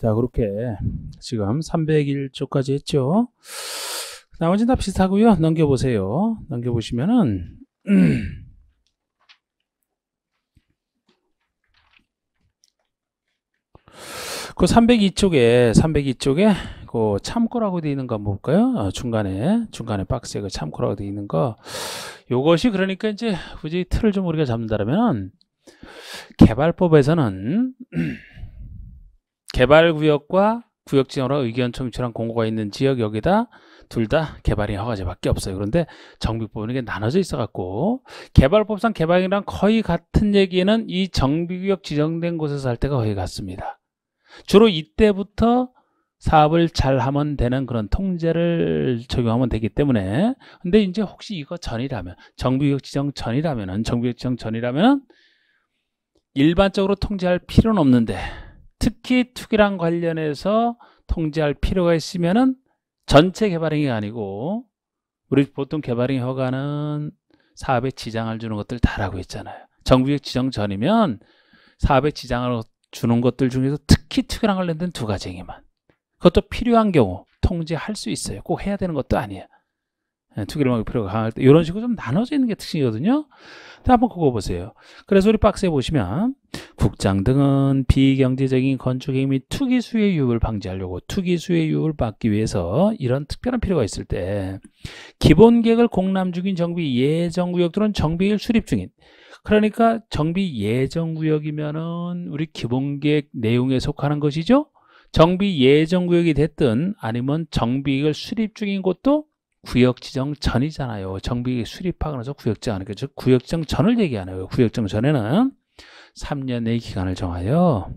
자, 그렇게 지금 301쪽까지 했죠. 나머지는 다 비슷하고요. 넘겨보세요. 넘겨보시면은 그 302쪽에 그 참고라고 되어 있는 거 한번 볼까요? 중간에 박스에 그 참고라고 되어 있는 거. 요것이 그러니까 이제 굳이 틀을 좀 우리가 잡는다면 개발법에서는 개발구역과 구역지정으로 의견 청취랑 공고가 있는 지역 여기다 둘 다 개발이 허가제밖에 없어요. 그런데 정비법은 이게 나눠져 있어 갖고 개발법상 개발이랑 거의 같은 얘기는 이 정비구역 지정된 곳에서 할 때가 거의 같습니다. 주로 이때부터 사업을 잘 하면 되는 그런 통제를 적용하면 되기 때문에. 근데 이제 혹시 이거 전이라면 정비구역 지정 전이라면은 일반적으로 통제할 필요는 없는데 특히 투기랑 관련해서 통제할 필요가 있으면은 전체 개발행위가 아니고 우리 보통 개발행위 허가는 사업에 지장을 주는 것들 다라고 했잖아요. 정비구역 지정 전이면 사업에 지장을 주는 것들 중에서 특히 투기랑 관련된 두 가지 행위만, 그것도 필요한 경우 통제할 수 있어요. 꼭 해야 되는 것도 아니에요. 투기를 막을 필요가 강할 때 이런 식으로 좀 나눠져 있는 게 특징이거든요. 한번 그거 보세요. 그래서 우리 박스에 보시면 국장 등은 비경제적인 건축행위 및 투기 수의 유입을 방지하려고 투기 수의 유입을 막기 위해서 이런 특별한 필요가 있을 때 기본 계획을 공람 중인 정비 예정구역들은 정비계획 수립 중인, 그러니까 정비 예정구역이면은 우리 기본 계획 내용에 속하는 것이죠. 정비 예정구역이 됐든 아니면 정비계획을 수립 중인 곳도 구역 지정 전이잖아요. 정비 수립하고 나서 구역 지정하는 거죠. 구역 지정 전을 얘기하네요. 구역 지정 전에는 3년의 기간을 정하여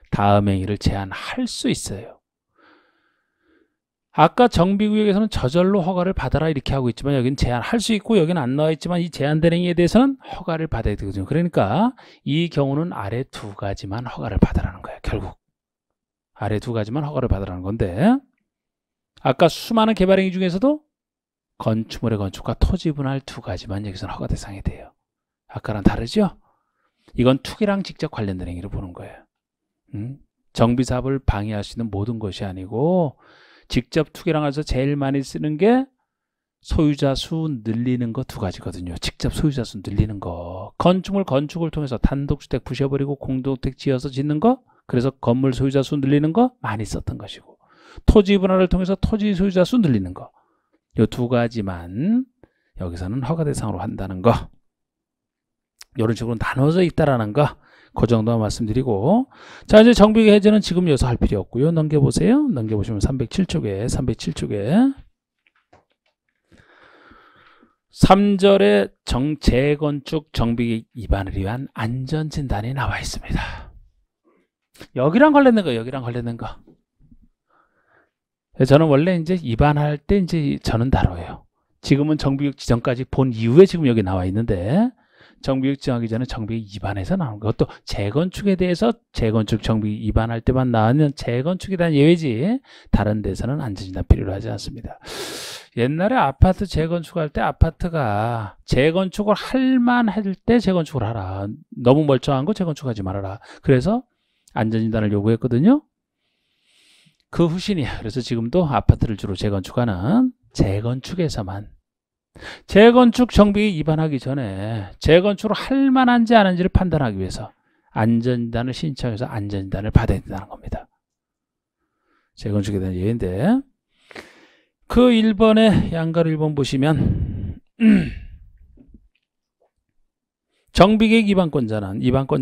다음 행위를 제한할 수 있어요. 아까 정비구역에서는 저절로 허가를 받아라 이렇게 하고 있지만 여기는 제한할 수 있고 여기는 안 나와 있지만 이 제한된 행위에 대해서는 허가를 받아야 되거든요. 그러니까 이 경우는 아래 두 가지만 허가를 받으라는 거예요. 결국 아래 두 가지만 허가를 받으라는 건데, 아까 수많은 개발 행위 중에서도 건축물의 건축과 토지 분할 두 가지만 여기서는 허가 대상이 돼요. 아까랑 다르죠? 이건 투기랑 직접 관련된 행위를 보는 거예요. 정비사업을 방해할 수 있는 모든 것이 아니고 직접 투기랑 해서 제일 많이 쓰는 게 소유자 수 늘리는 거 두 가지거든요. 직접 소유자 수 늘리는 거. 건축을 통해서 단독주택 부셔버리고 공동주택 지어서 짓는 거, 그래서 건물 소유자 수 늘리는 거 많이 썼던 것이고, 토지 분할을 통해서 토지 소유자 수 늘리는 거, 이 두 가지만 여기서는 허가 대상으로 한다는 거, 이런 식으로 나눠져 있다라는 거, 그 정도만 말씀드리고, 자, 이제 정비계획 해제는 지금 여기서 할 필요 없고요. 넘겨보세요. 넘겨보시면 307쪽에 3절에 재건축 정비계획 위반을 위한 안전진단이 나와 있습니다. 여기랑 관련된 거. 저는 원래 이제 위반할 때 이제 저는 다뤄요. 지금은 정비계획 지정까지 본 이후에 지금 여기 나와 있는데, 정비계획 지정하기 전에 정비계획 위반해서 나오는 거. 또 재건축에 대해서 재건축 정비 위반할 때만 나오는 재건축에 대한 예외지 다른 데서는 안전진단 필요로 하지 않습니다. 옛날에 아파트 재건축할 때 아파트가 재건축을 할 만할 때 재건축을 하라. 너무 멀쩡한 거 재건축하지 말아라. 그래서 안전진단을 요구했거든요. 그 후신이야. 그래서 지금도 아파트를 주로 재건축하는 재건축에서만, 재건축 정비 위반하기 전에 재건축을 할 만한지 안 한지를 판단하기 위해서 안전진단을 신청해서 안전진단을 받아야 된다는 겁니다. 재건축에 대한 예인데, 그 1번에 양가로 1번 보시면 정비계획 위반권자는 위반과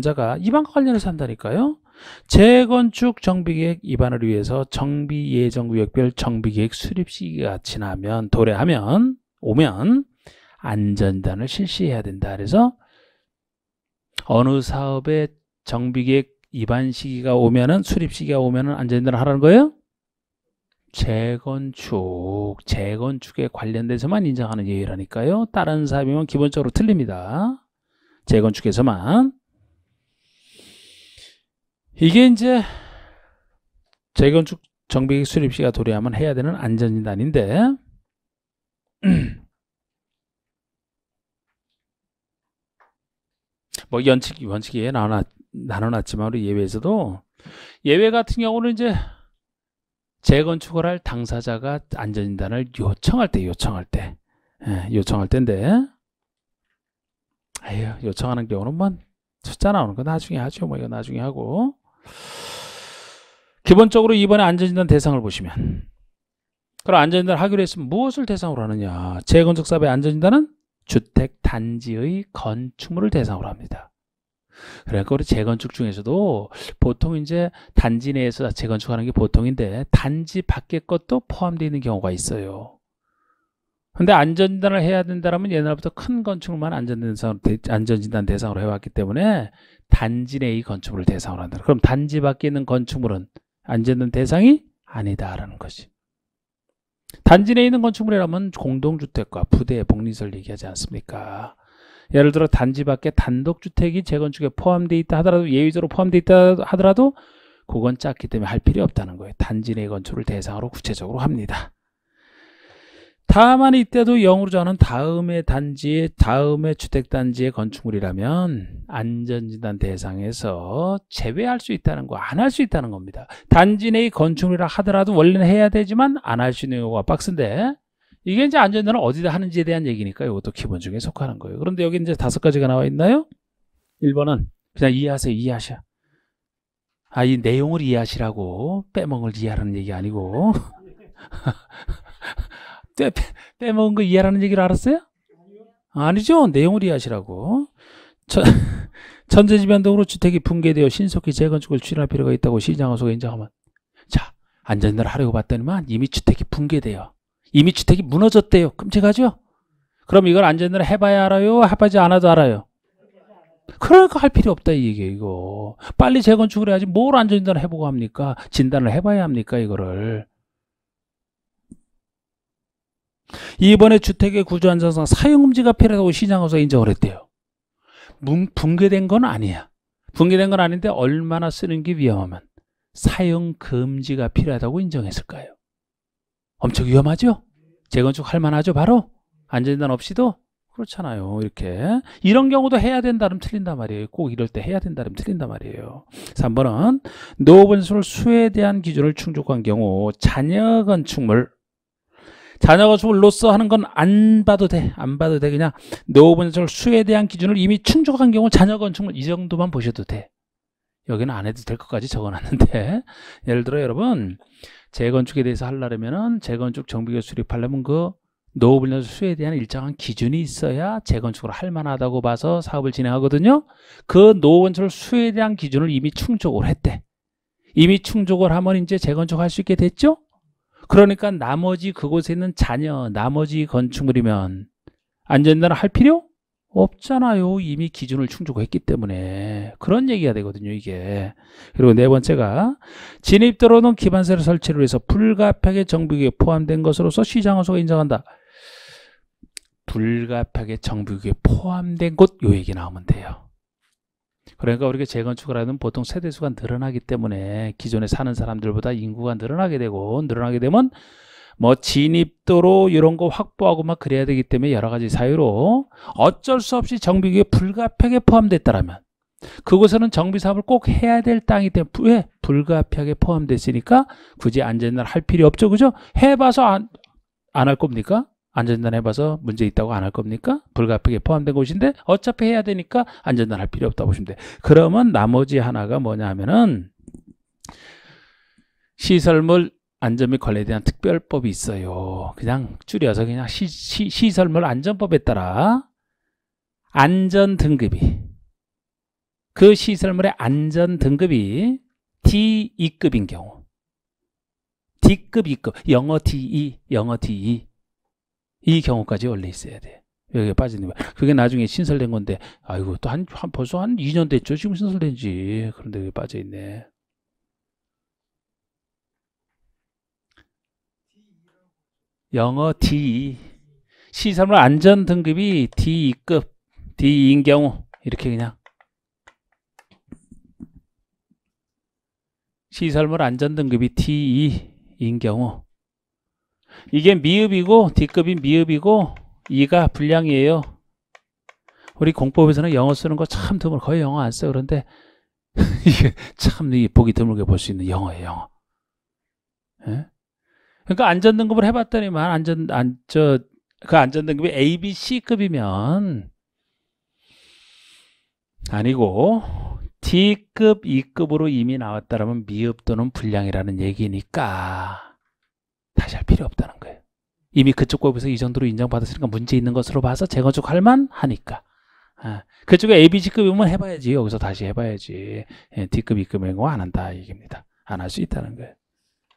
관련해서 한다니까요. 재건축 정비계획 위반을 위해서 정비예정구역별 정비계획 수립 시기가 지나면 오면 안전진단을 실시해야 된다. 그래서 어느 사업의 정비계획 위반 시기가 오면은, 수립 시기가 오면은 안전진단을 하라는 거예요. 재건축에 관련돼서만 인정하는 예외라니까요. 다른 사업이면 기본적으로 틀립니다. 재건축에서만. 이게 이제 재건축 정비계획 수립 시기가 도래하면 해야 되는 안전진단인데, 뭐 원칙에 나눠놨지만 우리 예외에서도 예외 같은 경우는 이제 재건축을 할 당사자가 안전진단을 요청할 때인데, 요청하는 경우는 뭐 숫자 나오는 거 나중에 하죠. 뭐 이거 나중에 하고. 기본적으로 이번에 안전진단 대상을 보시면, 그럼 안전진단을 하기로 했으면 무엇을 대상으로 하느냐? 재건축 사업의 안전진단은 주택 단지의 건축물을 대상으로 합니다. 그러니까 우리 재건축 중에서도 보통 이제 단지 내에서 재건축하는 게 보통인데 단지 밖의 것도 포함되어 있는 경우가 있어요. 근데 안전진단을 해야 된다면 옛날부터 큰 건축물만 안전진단 대상으로 해왔기 때문에 단지 내의 건축물을 대상으로 한다. 그럼 단지 밖에 있는 건축물은 안전진단 대상이 아니다라는 것이. 단지 내에 있는 건축물이라면 공동주택과 부대, 복리설 얘기하지 않습니까? 예를 들어 단지 밖에 단독주택이 재건축에 포함되어 있다 하더라도, 예외적으로 포함되어 있다 하더라도 그건 작기 때문에 할 필요 없다는 거예요. 단지 내 건축을 대상으로 구체적으로 합니다. 다만 이때도 0으로 정하는 다음의 주택단지의 건축물이라면 안전진단 대상에서 제외할 수 있다는 거, 안 할 수 있다는 겁니다. 단지 내의 건축물이라 하더라도 원래는 해야 되지만 안 할 수 있는 경우가 빡센데, 이게 이제 안전진단을 어디다 하는지에 대한 얘기니까 이것도 기본 중에 속하는 거예요. 그런데 여기 이제 5가지가 나와 있나요? 1번은 그냥 이해하세요. 이해하셔. 이 내용을 이해하시라고, 빼먹을 이해하라는 얘기 아니고. 빼먹은 거 이해하라는 얘기를 알았어요? 아니죠. 내용을 이해하시라고. 천재지변 등으로 주택이 붕괴되어 신속히 재건축을 추진할 필요가 있다고 시장허수가 인정하면, 자, 안전진단을 하려고 봤더니만 이미 주택이 붕괴돼요. 이미 주택이 무너졌대요. 끔찍하죠? 그럼 이걸 안전진단을 해봐야 알아요? 해봐지 않아도 알아요? 그러니까 할 필요 없다 이 얘기예요. 이거 빨리 재건축을 해야지 뭘 안전진단을 해보고 합니까? 진단을 해봐야 합니까 이거를. 이번에 주택의 구조 안전상 사용금지가 필요하다고 시장허수가 인정을 했대요. 붕괴된 건 아니야. 붕괴된 건 아닌데 얼마나 쓰는 게 위험하면 사용금지가 필요하다고 인정했을까요? 엄청 위험하죠? 재건축 할 만하죠? 바로? 안전진단 없이도? 그렇잖아요. 이렇게. 이런 경우도 해야 된다면 틀린단 말이에요. 꼭 이럴 때 해야 된다면 틀린단 말이에요. 3번은 노후건축물 수에 대한 기준을 충족한 경우 자녀 건축물로서 하는 건 안 봐도 돼. 안 봐도 돼. 그냥 노후건축물 수에 대한 기준을 이미 충족한 경우 자녀 건축물 이 정도만 보셔도 돼. 여기는 안 해도 될 것까지 적어놨는데, 예를 들어 여러분 재건축에 대해서 하려면은 재건축 정비계 수립하려면 그 노후분양 수에 대한 일정한 기준이 있어야 재건축을 할 만하다고 봐서 사업을 진행하거든요. 그 노후건축 수에 대한 기준을 이미 충족을 했대. 이미 충족을 하면 이제 재건축할 수 있게 됐죠. 그러니까 나머지 그곳에 있는 자녀, 나머지 건축물이면 안전진단을 할 필요 없잖아요. 이미 기준을 충족했기 때문에. 그런 얘기가 되거든요, 이게. 그리고 네 번째가 진입도로는 기반세를 설치를 위해서 불가피하게 정비구역에 포함된 것으로서 시장허수가 인정한다. 불가피하게 정비구역에 포함된 곳, 요 얘기 나오면 돼요. 그러니까 우리가 재건축을 하면 보통 세대수가 늘어나기 때문에 기존에 사는 사람들보다 인구가 늘어나게 되고, 늘어나게 되면 뭐 진입도로 이런 거 확보하고 막 그래야 되기 때문에 여러 가지 사유로 어쩔 수 없이 정비구역에 불가피하게 포함됐다라면 그곳에는 정비사업을 꼭 해야 될 땅이기 때문에 왜? 불가피하게 포함됐으니까 굳이 안전진단 할 필요 없죠. 그죠? 해봐서 안 할 겁니까? 안전진단 해봐서 문제 있다고 안 할 겁니까? 불가피하게 포함된 곳인데 어차피 해야 되니까 안전진단 할 필요 없다 보시면 돼. 그러면 나머지 하나가 뭐냐 하면은 시설물 안전 및 관리에 대한 특별법이 있어요. 그냥 줄여서 그냥 시설물 안전법에 따라 안전 등급이, 그 시설물의 안전 등급이 D2급인 경우, D급, 2급, 영어 D2, 영어 D2 이 경우까지 원래 있어야 돼. 여기에 빠지는 거야. 그게 나중에 신설된 건데, 아이고 또 벌써 한 2년 됐죠. 지금 신설된 지. 그런데 여기 빠져 있네. 영어 D2, 시설물 안전 등급이 D2급, D2인 경우 이렇게 그냥 시설물 안전 등급이 D2인 경우, 이게 미흡이고 D급이 미흡이고 2가 불량이에요. 우리 공법에서는 영어 쓰는 거 참 드물, 거의 영어 안 써. 그런데 이게 참 보기 드물게 볼 수 있는 영어예요, 영어. 예? 그러니까 안전등급을 해봤더니만 그 안전등급이 A, B, C급이면 아니고 D급, E급으로 이미 나왔다라면 미흡 또는 불량이라는 얘기니까 다시 할 필요 없다는 거예요. 이미 그쪽 법에서 이 정도로 인정받았으니까 문제 있는 것으로 봐서 재건축할 만하니까. 그쪽에 A, B, C급이면 해봐야지. 여기서 다시 해봐야지. D급, E급인 거 안 한다 이 얘기입니다. 안 할 수 있다는 거예요.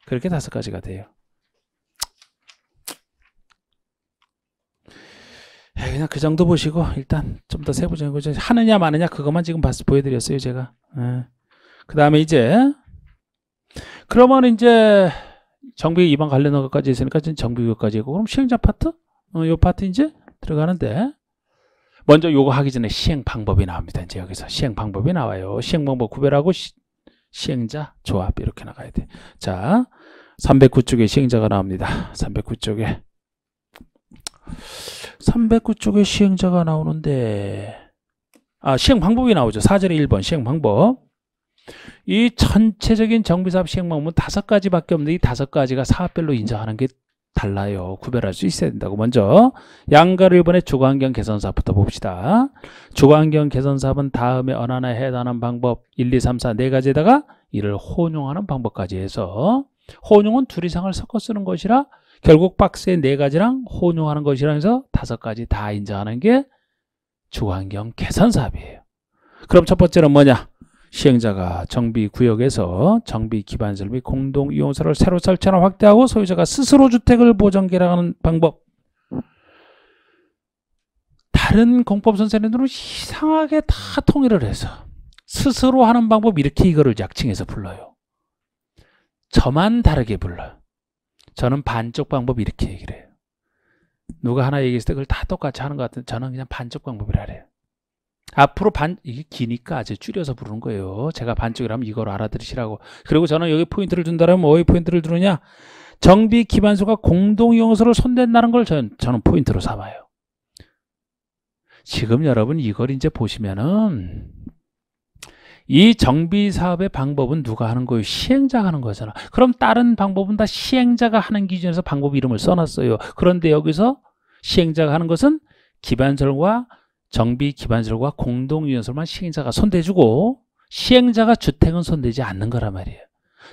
그렇게 5가지가 돼요. 그냥 그 정도 보시고 일단 좀 더 세부적인 거 하느냐 마느냐 그것만 지금 보여드렸어요 제가. 그 다음에 이제 그러면 이제 정비 위반 관련 것까지 있으니까 정비교육까지 있고 그럼 시행자 파트? 요 파트 이제 들어가는데 먼저 요거 하기 전에 시행 방법이 나옵니다. 이제 여기서 시행 방법이 나와요. 시행 방법 구별하고 시행자 조합 이렇게 나가야 돼. 자, 309쪽에 시행자가 나옵니다. 309쪽에 309쪽에 시행자가 나오는데 시행 방법이 나오죠. 4절에 1번 시행 방법. 이 전체적인 정비사업 시행 방법은 5가지밖에 없는데 이 5가지가 사업별로 인정하는 게 달라요. 구별할 수 있어야 된다고. 먼저 양가를 1번에 주거환경 개선사업부터 봅시다. 주거환경 개선사업은 다음에 어느 하나에 해당하는 방법 1, 2, 3, 4 4가지에다가 이를 혼용하는 방법까지 해서 혼용은 둘 이상을 섞어 쓰는 것이라 결국 박스에 4가지랑 혼용하는 것이라 해서 5가지 다 인정하는 게 주거환경 개선사업이에요. 그럼 첫 번째는 뭐냐? 시행자가 정비구역에서 정비기반설 및 공동이용소를 새로 설치하거나 확대하고 소유자가 스스로 주택을 보전 개량하는 방법. 다른 공법선생님들은 이상하게 다 통일을 해서 스스로 하는 방법 이렇게 이거를 약칭해서 불러요. 저만 다르게 불러요. 저는 반쪽 방법 이렇게 얘기를 해요. 누가 하나 얘기했을 때 그걸 다 똑같이 하는 것 같은데 저는 그냥 반쪽 방법이라 그래요. 앞으로 이게 기니까 아주 줄여서 부르는 거예요. 제가 반쪽이라면 이걸 알아들으시라고. 그리고 저는 여기 포인트를 준다면 뭐에 포인트를 두느냐? 정비 기반소가 공동이용소를 손댄다는 걸 저는 포인트로 삼아요. 지금 여러분 이걸 이제 보시면은 이 정비 사업의 방법은 누가 하는 거예요? 시행자가 하는 거잖아. 그럼 다른 방법은 다 시행자가 하는 기준에서 방법 이름을 써놨어요. 그런데 여기서 시행자가 하는 것은 기반설과 정비 기반설과 공동이용소만 시행자가 손대주고 시행자가 주택은 손대지 않는 거란 말이에요.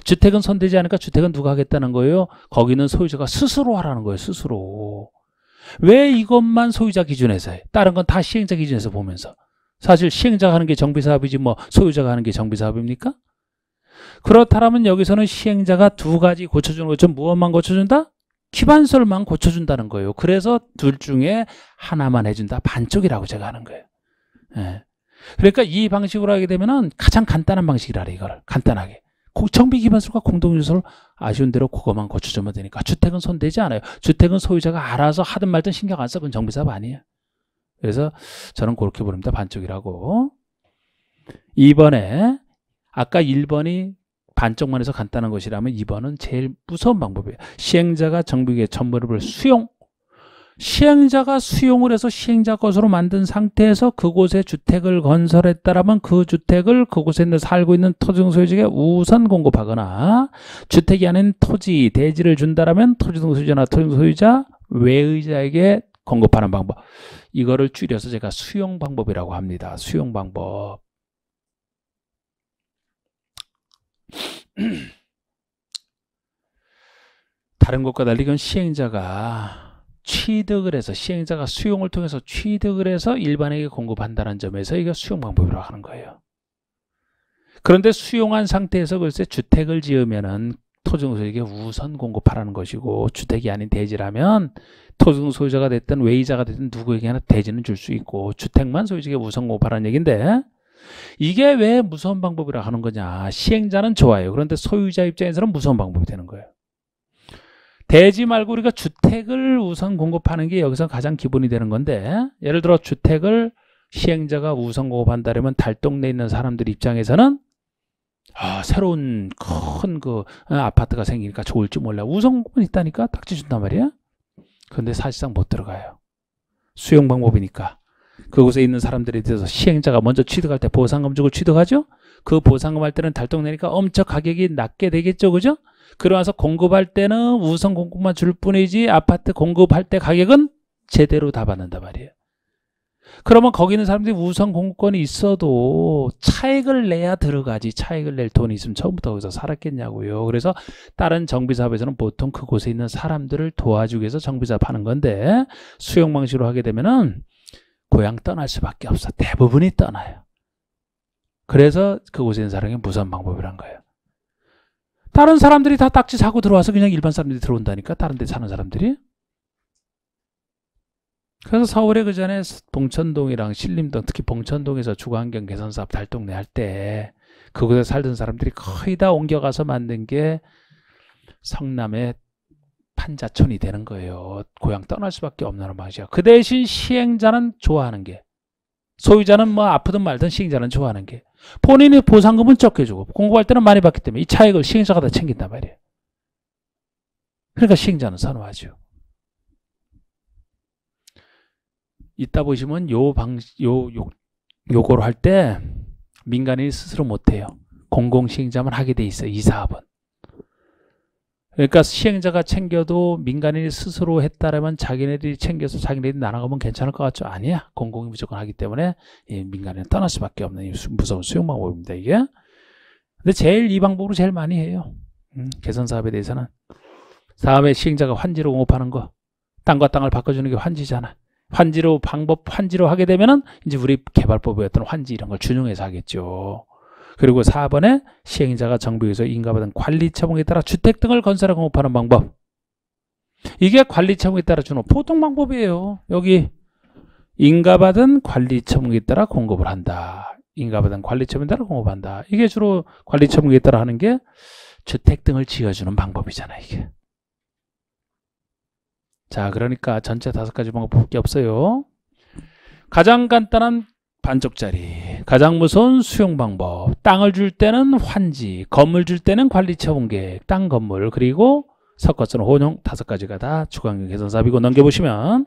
주택은 손대지 않으니까 주택은 누가 하겠다는 거예요? 거기는 소유자가 스스로 하라는 거예요. 스스로. 왜 이것만 소유자 기준에서 해? 다른 건 다 시행자 기준에서 보면서. 사실 시행자가 하는 게 정비사업이지 뭐 소유자가 하는 게 정비사업입니까? 그렇다면 여기서는 시행자가 2가지 고쳐주는 거죠. 무엇만 고쳐준다? 기반설만 고쳐준다는 거예요. 그래서 둘 중에 하나만 해준다. 반쪽이라고 제가 하는 거예요. 예. 그러니까 이 방식으로 하게 되면은 가장 간단한 방식이라 그래, 이거를. 간단하게. 정비 기반설과 공동유서를 아쉬운 대로 그것만 고쳐주면 되니까. 주택은 손대지 않아요. 주택은 소유자가 알아서 하든 말든 신경 안 써. 그건 정비사업 아니에요. 그래서 저는 그렇게 부릅니다. 반쪽이라고. 2번에 아까 1번이 반쪽만 해서 간단한 것이라면 2번은 제일 무서운 방법이에요. 시행자가 정비계획 전부를 수용. 시행자가 수용을 해서 시행자 것으로 만든 상태에서 그곳에 주택을 건설했다라면 그 주택을 그곳에 살고 있는 토지등 소유자에게 우선 공급하거나 주택이 아닌 토지, 대지를 준다라면 토지등 소유자나 토지등 소유자 외의자에게 공급하는 방법. 이거를 줄여서 제가 수용 방법이라고 합니다. 수용 방법. 다른 것과 달리 이건 시행자가 취득을 해서 시행자가 수용을 통해서 취득을 해서 일반에게 공급한다는 점에서 이거 수용 방법이라고 하는 거예요. 그런데 수용한 상태에서 글쎄 주택을 지으면은 토지등 소유자에게 우선 공급하라는 것이고 주택이 아닌 대지라면 토지등 소유자가 됐든 외의자가 됐든 누구에게나 대지는 줄 수 있고 주택만 소유자에게 우선 공급하라는 얘기인데 이게 왜 무서운 방법이라 하는 거냐. 시행자는 좋아요. 그런데 소유자 입장에서는 무서운 방법이 되는 거예요. 대지 말고 우리가 주택을 우선 공급하는 게 여기서 가장 기본이 되는 건데 예를 들어 주택을 시행자가 우선 공급한다면 달동네에 있는 사람들 입장에서는 새로운 큰 아파트가 생기니까 좋을지 몰라. 우선 공급은 있다니까 딱지 준단 말이야. 그런데 사실상 못 들어가요. 수용 방법이니까. 그곳에 있는 사람들에 대해서 시행자가 먼저 취득할 때 보상금 주고 취득하죠. 그 보상금 할 때는 달동 내니까 엄청 가격이 낮게 되겠죠. 그죠? 그러면서 공급할 때는 우선 공급만 줄 뿐이지 아파트 공급할 때 가격은 제대로 다 받는단 말이에요. 그러면 거기 있는 사람들이 우선 공급권이 있어도 차익을 내야 들어가지, 차익을 낼 돈이 있으면 처음부터 거기서 살았겠냐고요. 그래서 다른 정비사업에서는 보통 그곳에 있는 사람들을 도와주기 위해서 정비사업 하는 건데 수용 방식으로 하게 되면은 고향 떠날 수밖에 없어. 대부분이 떠나요. 그래서 그곳에 있는 사람이 무선 방법이란 거예요. 다른 사람들이 다 딱지 사고 들어와서 그냥 일반 사람들이 들어온다니까, 다른 데 사는 사람들이. 그래서 서울에 그 전에 봉천동이랑 신림동, 특히 봉천동에서 주거환경 개선 사업 달동네 할 때 그곳에 살던 사람들이 거의 다 옮겨가서 만든 게 성남의 판자촌이 되는 거예요. 고향 떠날 수밖에 없는 방식이야. 그 대신 시행자는 좋아하는 게, 소유자는 뭐 아프든 말든 시행자는 좋아하는 게, 본인이 보상금은 적게 주고 공급할 때는 많이 받기 때문에 이 차익을 시행자가 다 챙긴단 말이에요. 그러니까 시행자는 선호하죠. 이따 보시면 요거로 할 때 민간인이 스스로 못해요. 공공시행자만 하게 돼 있어요. 이 사업은. 그러니까 시행자가 챙겨도 민간인이 스스로 했다라면 자기네들이 챙겨서 자기네들이 나눠가면 괜찮을 것 같죠? 아니야. 공공이 무조건 하기 때문에 민간인은 떠날 수밖에 없는 무서운 수용 방법입니다. 이게. 근데 제일 이 방법으로 제일 많이 해요. 개선 사업에 대해서는. 다음에 시행자가 환지로 공급하는 거. 땅과 땅을 바꿔주는 게 환지잖아. 환지로 하게 되면은 이제 우리 개발법이었던 환지 이런 걸 준용해서 하겠죠. 그리고 4번에 시행자가 정비에서 인가받은 관리처분에 따라 주택 등을 건설하고 공급하는 방법. 이게 관리처분에 따라 주는 보통 방법이에요. 여기 인가받은 관리처분에 따라 공급을 한다. 인가받은 관리처분에 따라 공급한다. 이게 주로 관리처분에 따라 하는 게 주택 등을 지어주는 방법이잖아요. 이게. 자, 그러니까 전체 5가지 방법밖에 없어요. 가장 간단한 반쪽짜리, 가장 무서운 수용 방법, 땅을 줄 때는 환지, 건물 줄 때는 관리처분계획, 땅, 건물, 그리고 섞어서는 혼용 5가지가 다 주거환경 개선 사업이고, 넘겨보시면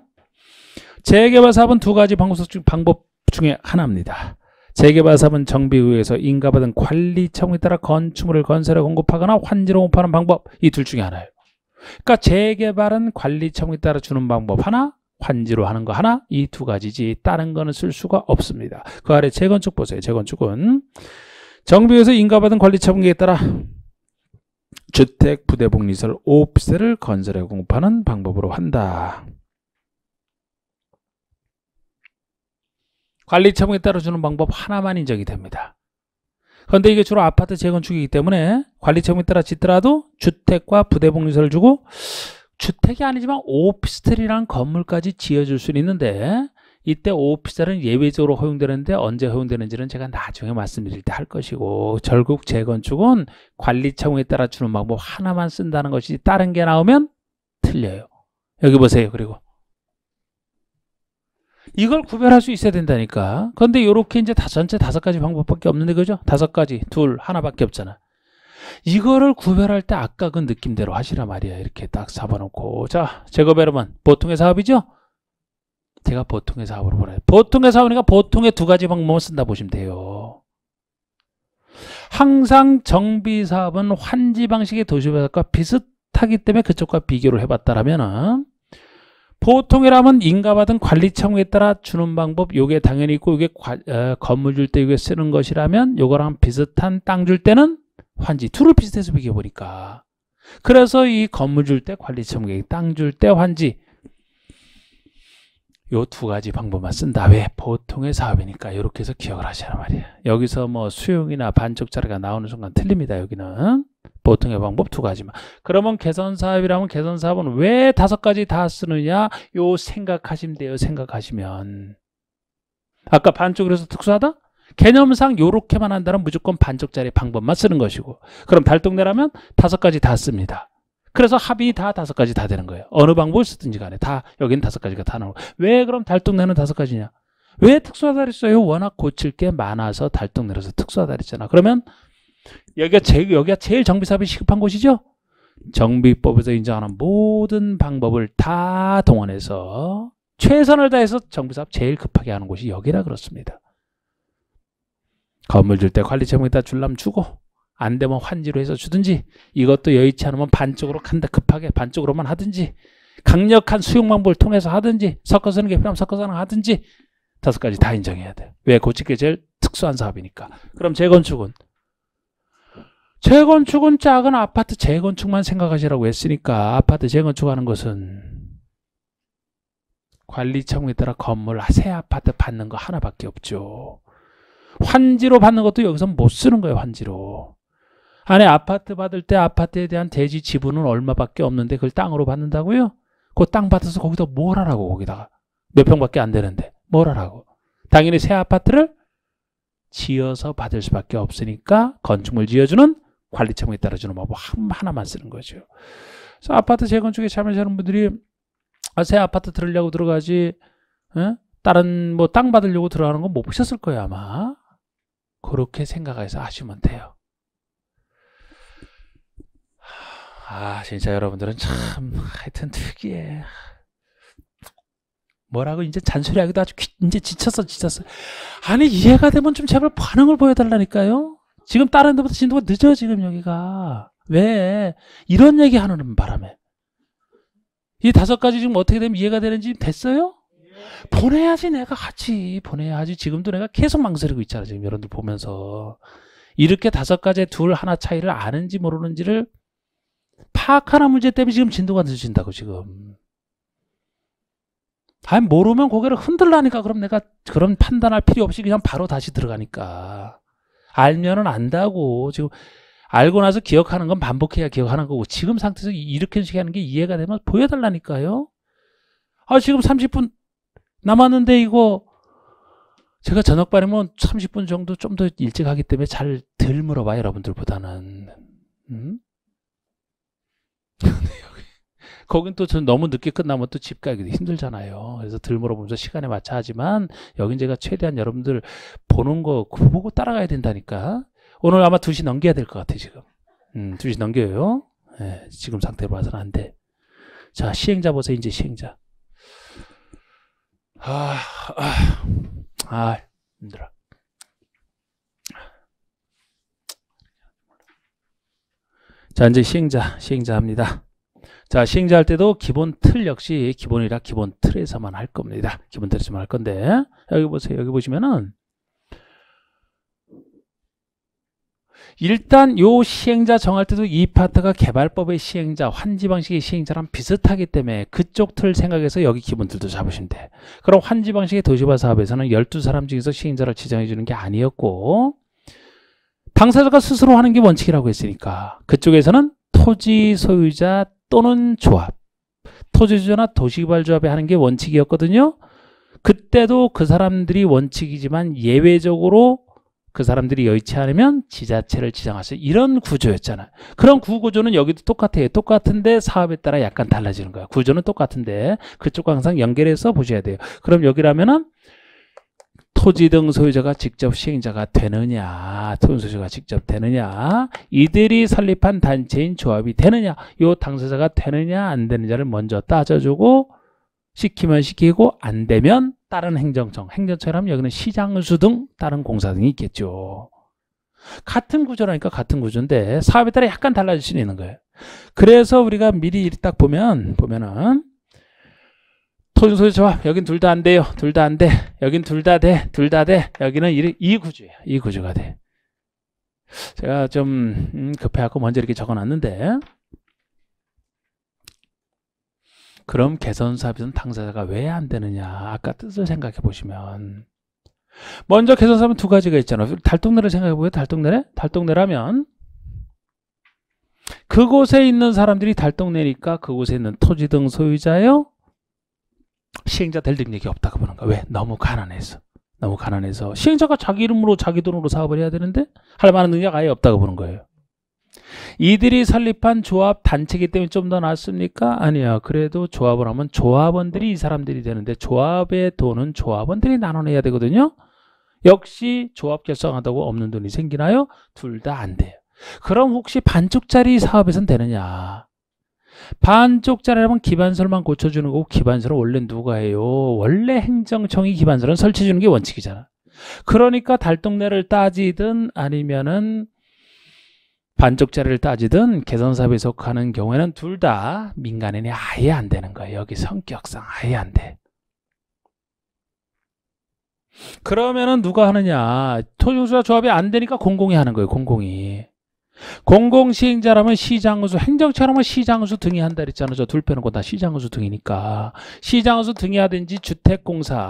재개발 사업은 2가지 방법 중에 하나입니다. 재개발 사업은 정비의회에서 인가받은 관리처분에 따라 건축물을 건설해 공급하거나 환지로 공급하는 방법, 이 둘 중에 하나예요. 그러니까 재개발은 관리처분에 따라 주는 방법 하나, 환지로 하는 거 하나, 이 2가지지 다른 거는 쓸 수가 없습니다. 그 아래 재건축 보세요. 재건축은 정비에서 인가받은 관리처분계에 따라 주택, 부대복리시설, 오피스를 건설해 공급하는 방법으로 한다. 관리처분에 따라 주는 방법 하나만 인정이 됩니다. 그런데 이게 주로 아파트 재건축이기 때문에 관리처분에 따라 짓더라도 주택과 부대복리시설을 주고, 주택이 아니지만 오피스텔이라는 건물까지 지어줄 수는 있는데, 이때 오피스텔은 예외적으로 허용되는데 언제 허용되는지는 제가 나중에 말씀드릴 때 할 것이고, 결국 재건축은 관리처분에 따라 주는 방법 하나만 쓴다는 것이 다른 게 나오면 틀려요. 여기 보세요. 그리고 이걸 구별할 수 있어야 된다니까. 그런데 이렇게 이제 전체 5가지 방법밖에 없는데, 그죠? 5가지, 둘, 하나밖에 없잖아. 이거를 구별할 때 아까 그 느낌대로 하시란 말이야. 이렇게 딱 잡아놓고. 자, 제거배러면 보통의 사업이죠? 제가 보통의 사업으로 보내요. 보통의 사업이니까 보통의 2가지 방법을 쓴다 보시면 돼요. 항상 정비사업은 환지 방식의 도시개발과 비슷하기 때문에 그쪽과 비교를 해봤다라면은, 보통이라면 인가받은 관리처분에 따라 주는 방법, 요게 당연히 있고, 이게 건물 줄 때 이게 쓰는 것이라면 요거랑 비슷한 땅 줄 때는 환지, 둘을 비슷해서 비교해보니까. 그래서 이 건물 줄 때 관리처분계획, 땅 줄 때 환지, 요 2가지 방법만 쓴다. 왜? 보통의 사업이니까. 이렇게 해서 기억을 하시란 말이에요. 여기서 뭐 수용이나 반쪽짜리가 나오는 순간 틀립니다. 여기는 보통의 방법 2가지만. 그러면 개선사업이라면 개선사업은 왜 5가지 다 쓰느냐? 요 생각하시면 돼요. 생각하시면. 아까 반쪽이라서 특수하다? 개념상 요렇게만 한다면 무조건 반쪽짜리 방법만 쓰는 것이고, 그럼 달동네라면 5가지 다 씁니다. 그래서 합이 다 5가지 다 되는 거예요. 어느 방법을 쓰든지 간에 다 여기는 5가지가 다 나오고. 왜 그럼 달동네는 5가지냐? 왜 특수하다 그랬어요? 워낙 고칠 게 많아서 달동네라서 특수하다 그랬잖아. 그러면 여기가 제일 정비사업이 시급한 곳이죠? 정비법에서 인정하는 모든 방법을 다 동원해서 최선을 다해서 정부 사업 제일 급하게 하는 곳이 여기라 그렇습니다. 건물 줄 때 관리청에다 줄라면 주고 안 되면 환지로 해서 주든지 이것도 여의치 않으면 반쪽으로 간다 급하게 반쪽으로만 하든지 강력한 수용 방법을 통해서 하든지 섞어서는 게 필요하면 섞어서는 하든지 5가지 다 인정해야 돼. 왜? 고치기 제일 특수한 사업이니까. 그럼 재건축은? 재건축은 작은 아파트 재건축만 생각하시라고 했으니까 아파트 재건축하는 것은 관리청에 따라 건물 새 아파트 받는 거 하나밖에 없죠. 환지로 받는 것도 여기서 못 쓰는 거예요. 환지로. 안에 아파트 받을 때 아파트에 대한 대지 지분은 얼마밖에 없는데 그걸 땅으로 받는다고요? 그 땅 받아서 거기다 뭘 하라고 거기다가. 몇 평밖에 안 되는데 뭘 하라고. 당연히 새 아파트를 지어서 받을 수밖에 없으니까 건축물 지어주는 관리청에 따라주는 방법 하나만 쓰는 거죠. 그래서 아파트 재건축에 참여하시는 분들이 새 아파트 들으려고 들어가지 다른 뭐 땅 받으려고 들어가는 건 못 보셨을 거예요 아마. 그렇게 생각해서 하시면 돼요. 진짜 여러분들은 참 하여튼 특이해. 뭐라고 이제 잔소리하기도 아주 이제 지쳤어. 아니 이해가 되면 좀 제발 반응을 보여달라니까요. 지금 다른 데보다 진도가 늦어 지금 여기가. 왜? 이런 얘기 하는 바람에. 이 5가지 지금 어떻게 되면 이해가 되는지 됐어요? 보내야지 내가 같이 보내야지. 지금도 내가 계속 망설이고 있잖아 지금 여러분들 보면서. 이렇게 5가지의 둘 하나 차이를 아는지 모르는지를 파악하는 문제 때문에 지금 진도가 늦어진다고 지금. 아니 모르면 고개를 흔들라니까. 그럼 내가 그런 판단할 필요 없이 그냥 바로 다시 들어가니까. 알면은 안다고. 지금 알고 나서 기억하는 건 반복해야 기억하는 거고 지금 상태에서 이렇게 하는 게 이해가 되면 보여달라니까요. 지금 30분 남았는데 이거 제가 저녁반이면 30분 정도 좀 더 일찍 하기 때문에 잘 덜 물어봐요 여러분들보다는. 거긴 또 전 너무 늦게 끝나면 또 집 가기도 힘들잖아요. 그래서 덜 물어보면서 시간에 맞춰 하지만 여긴 제가 최대한 여러분들 보는 거 그거 보고 따라가야 된다니까. 오늘 아마 2시 넘겨야 될 것 같아 지금. 2시 넘겨요. 네, 지금 상태로 봐서는 안 돼. 자 시행자 보세요. 이제 시행자. 힘들어. 자 이제 시행자 합니다. 자 시행자 할 때도 기본 틀 역시 기본이라 기본 틀에서만 할 겁니다. 기본 틀에서만 할 건데 여기 보세요. 여기 보시면은 일단 요 시행자 정할 때도 이 파트가 개발법의 시행자, 환지 방식의 시행자랑 비슷하기 때문에 그쪽 틀 생각해서 여기 기본 틀도 잡으시면 돼. 그럼 환지 방식의 도시화 사업에서는 12사람 중에서 시행자를 지정해 주는 게 아니었고 당사자가 스스로 하는 게 원칙이라고 했으니까 그쪽에서는 토지 소유자 또는 조합, 토지주나 도시개발조합에 하는 게 원칙이었거든요. 그때도 그 사람들이 원칙이지만 예외적으로 그 사람들이 여의치 않으면 지자체를 지정하세요. 이런 구조였잖아요. 그런 구조는 여기도 똑같아요. 똑같은데 사업에 따라 약간 달라지는 거예요. 구조는 똑같은데 그쪽과 항상 연결해서 보셔야 돼요. 그럼 여기라면은 토지 등 소유자가 직접 시행자가 되느냐, 토지 소유자가 직접 되느냐, 이들이 설립한 단체인 조합이 되느냐, 요 당사자가 되느냐 안 되느냐를 먼저 따져주고 시키면 시키고 안 되면 다른 행정처럼 여기는 시장수 등 다른 공사 등이 있겠죠. 같은 구조라니까 같은 구조인데 사업에 따라 약간 달라질 수 있는 거예요. 그래서 우리가 미리 딱 보면은 토지소유조합 여긴 둘 다 안 돼요. 둘 다 안 돼. 여긴 둘 다 돼. 둘 다 돼. 여기는 이 구조예요. 이 구조가 돼. 제가 좀 급해갖고 먼저 이렇게 적어놨는데 그럼 개선사업에서는 당사자가 왜 안 되느냐. 아까 뜻을 생각해 보시면 먼저 개선사업은 2가지가 있잖아요. 달동네를 생각해 보세요. 달동네라면 그곳에 있는 사람들이 달동네니까 그곳에 있는 토지 등 소유자요. 시행자 될 능력이 없다고 보는 거야. 왜? 너무 가난해서. 시행자가 자기 이름으로 자기 돈으로 사업을 해야 되는데 할 만한 능력 아예 없다고 보는 거예요. 이들이 설립한 조합 단체이기 때문에 좀 더 낫습니까? 아니요. 그래도 조합을 하면 조합원들이 이 사람들이 되는데 조합의 돈은 조합원들이 나눠내야 되거든요. 역시 조합 결성하다고 없는 돈이 생기나요? 둘 다 안 돼요. 그럼 혹시 반쪽짜리 사업에선 되느냐? 반쪽짜리라면 기반설만 고쳐주는 거고 기반설은 원래 누가 해요? 원래 행정청이 기반설은 설치해주는 게 원칙이잖아. 그러니까 달동네를 따지든 아니면은 반쪽짜리를 따지든 개선사업에 속하는 경우에는 둘 다 민간인이 아예 안 되는 거예요. 여기 성격상 아예 안 돼. 그러면은 누가 하느냐? 토지공사 조합이 안 되니까 공공이 하는 거예요. 공공이. 공공시행자라면 시장의수, 행정처라면 시장의수 등이 한다 그랬잖아요. 저 둘 빼는 거 다 시장의수 등이니까. 시장의수 등이 하든지 주택공사를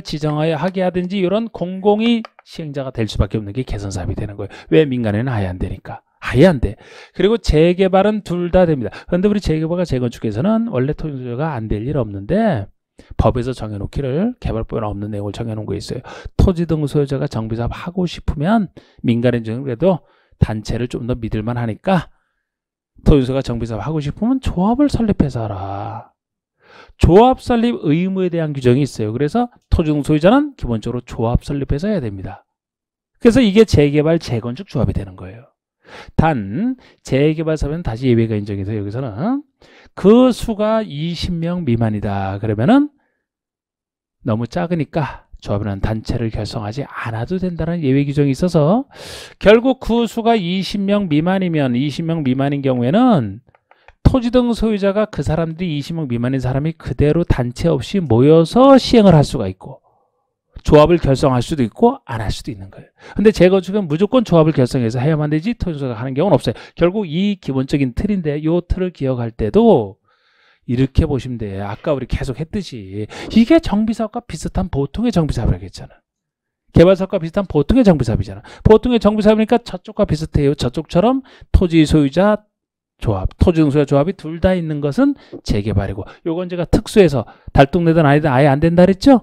지정하여 하게 하든지 이런 공공이 시행자가 될 수밖에 없는 게 개선사업이 되는 거예요. 왜? 민간에는 아예 안 되니까. 아예 안 돼. 그리고 재개발은 둘 다 됩니다. 그런데 우리 재개발과 재건축에서는 원래 토지소유가 안 될 일 없는데 법에서 정해놓기를 개발법에 없는 내용을 정해놓은 거 있어요. 토지 등 소유자가 정비사업 하고 싶으면 민간인 중에 그래도 단체를 좀 더 믿을만 하니까 토지소유가 정비사업 하고 싶으면 조합을 설립해서 하라. 조합 설립 의무에 대한 규정이 있어요. 그래서 토지 등 소유자는 기본적으로 조합 설립해서 해야 됩니다. 그래서 이게 재개발 재건축 조합이 되는 거예요. 단 재개발 사업에는 다시 예외가 인정해서 여기서는 그 수가 20명 미만이다. 그러면은 너무 작으니까 조합이라는 단체를 결성하지 않아도 된다는 예외 규정이 있어서 결국 그 수가 20명 미만이면 20명 미만인 경우에는 토지 등 소유자가 그 사람들이 20명 미만인 사람이 그대로 단체 없이 모여서 시행을 할 수가 있고 조합을 결성할 수도 있고 안 할 수도 있는 거예요. 근데 재건축은 무조건 조합을 결성해서 해야만 되지 토지소유자가 하는 경우는 없어요. 결국 이 기본적인 틀인데 이 틀을 기억할 때도 이렇게 보시면 돼요. 아까 우리 계속 했듯이 이게 정비사업과 비슷한 보통의 정비사업이라고 했잖아. 개발사업과 비슷한 보통의 정비사업이잖아. 보통의 정비사업이니까 저쪽과 비슷해요. 저쪽처럼 토지 소유자 조합, 토지 등 소유자 조합이 둘 다 있는 것은 재개발이고 요건 제가 특수해서 달동네든 아니든 아예 안 된다 그랬죠?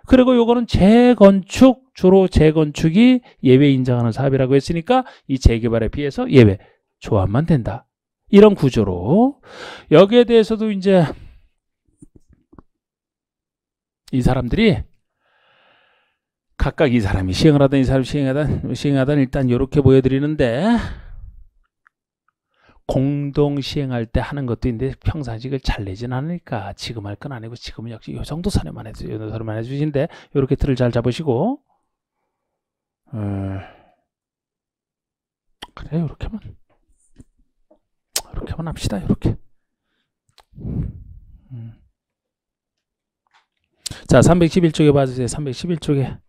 그리고 요거는 재건축, 주로 재건축이 예외 인정하는 사업이라고 했으니까 이 재개발에 비해서 예외, 조합만 된다. 이런 구조로 여기에 대해서도 이제 이 사람들이 각각 이 사람이 시행을 하든 이 사람이 시행하든 일단 이렇게 보여드리는데 공동 시행할 때 하는 것도 있는데 평상시 이걸 잘 내진 않으니까 지금 할 건 아니고 지금은 역시 이 정도 선에만 해주세요. 이 정도 선에만 해주신데 이렇게 틀을 잘 잡으시고 그래 이렇게만 합시다. 이렇게 자 311쪽에 봐주세요. 311쪽에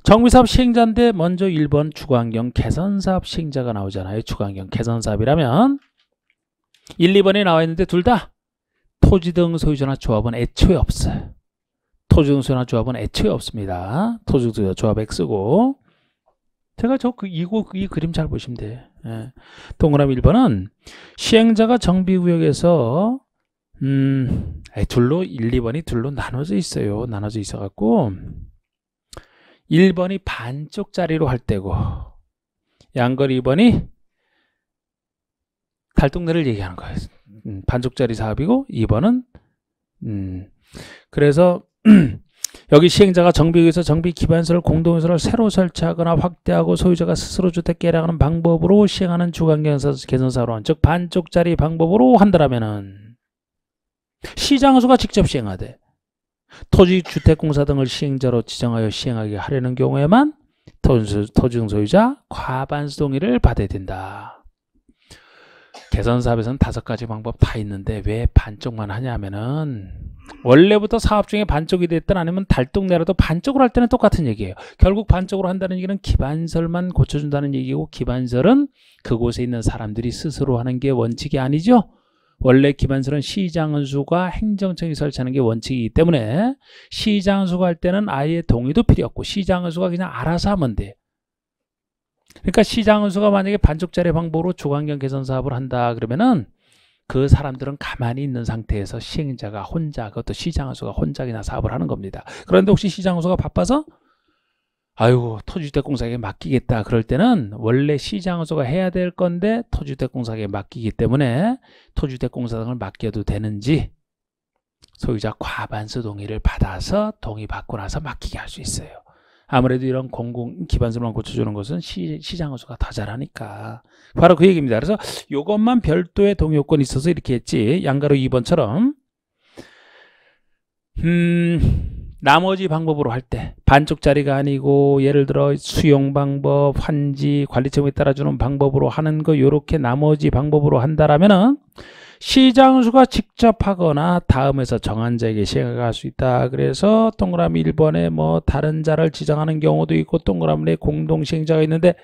정비사업 시행자인데 먼저 1번 주거환경 개선사업 시행자가 나오잖아요. 주거환경 개선사업이라면 1, 2번이 나와 있는데 둘 다 토지 등 소유자나 조합은 애초에 없어요. 토지 등 소유자나 조합은 애초에 없습니다. 토지 등 소유자 조합 X고 제가 이 그림 잘 보시면 돼요. 예. 동그라미 1번은 시행자가 정비구역에서 둘로 1, 2번이 둘로 나눠져 있어요. 나눠져 있어갖고 1번이 반쪽짜리로 할 때고 양거리 2번이 달동네를 얘기하는 거예요. 반쪽짜리 사업이고 2번은 그래서 여기 시행자가 정비구역에서 정비 기반시설 공동시설을 새로 설치하거나 확대하고 소유자가 스스로 주택 개량하는 방법으로 시행하는 주거환경 개선사업은 즉 반쪽짜리 방법으로 한다라면은 시장수가 직접 시행하되 토지 주택공사 등을 시행자로 지정하여 시행하게 하려는 경우에만 토지 소유자 과반수 동의를 받아야 된다. 개선사업에서는 5가지 방법 다 있는데 왜 반쪽만 하냐면은 원래부터 사업 중에 반쪽이 됐든 아니면 달동네라도 반쪽으로 할 때는 똑같은 얘기예요. 결국 반쪽으로 한다는 얘기는 기반설만 고쳐준다는 얘기고 기반설은 그곳에 있는 사람들이 스스로 하는 게 원칙이 아니죠. 원래 기반설은 시장은수가 행정청이 설치하는 게 원칙이기 때문에 시장은수가 할 때는 아예 동의도 필요 없고 시장은수가 그냥 알아서 하면 돼. 그러니까 시장은수가 만약에 반쪽짜리 방법으로 주거환경 개선 사업을 한다 그러면은 그 사람들은 가만히 있는 상태에서 시행자가 혼자 그것도 시장은수가 혼자 그냥 사업을 하는 겁니다. 그런데 혹시 시장은수가 바빠서 아이고 토지주택공사에게 맡기겠다 그럴 때는 원래 시장은수가 해야 될 건데 토지주택공사에게 맡기기 때문에 토지주택공사 등을 맡겨도 되는지 소유자 과반수 동의를 받아서 동의받고 나서 맡기게 할 수 있어요. 아무래도 이런 공공 기반서만 고쳐주는 것은 시장 허수가 더 잘하니까. 바로 그 얘기입니다. 그래서 이것만 별도의 동의요건이 있어서 이렇게 했지. 양가로 2번처럼 나머지 방법으로 할 때 반쪽짜리가 아니고 예를 들어 수용 방법, 환지, 관리청에 따라주는 방법으로 하는 거 요렇게 나머지 방법으로 한다라면은 시장수가 직접 하거나 다음에서 정한 자에게 시행할 수 있다. 그래서 동그라미 1번에 뭐 다른 자를 지정하는 경우도 있고 동그라미 내 공동시행자가 있는데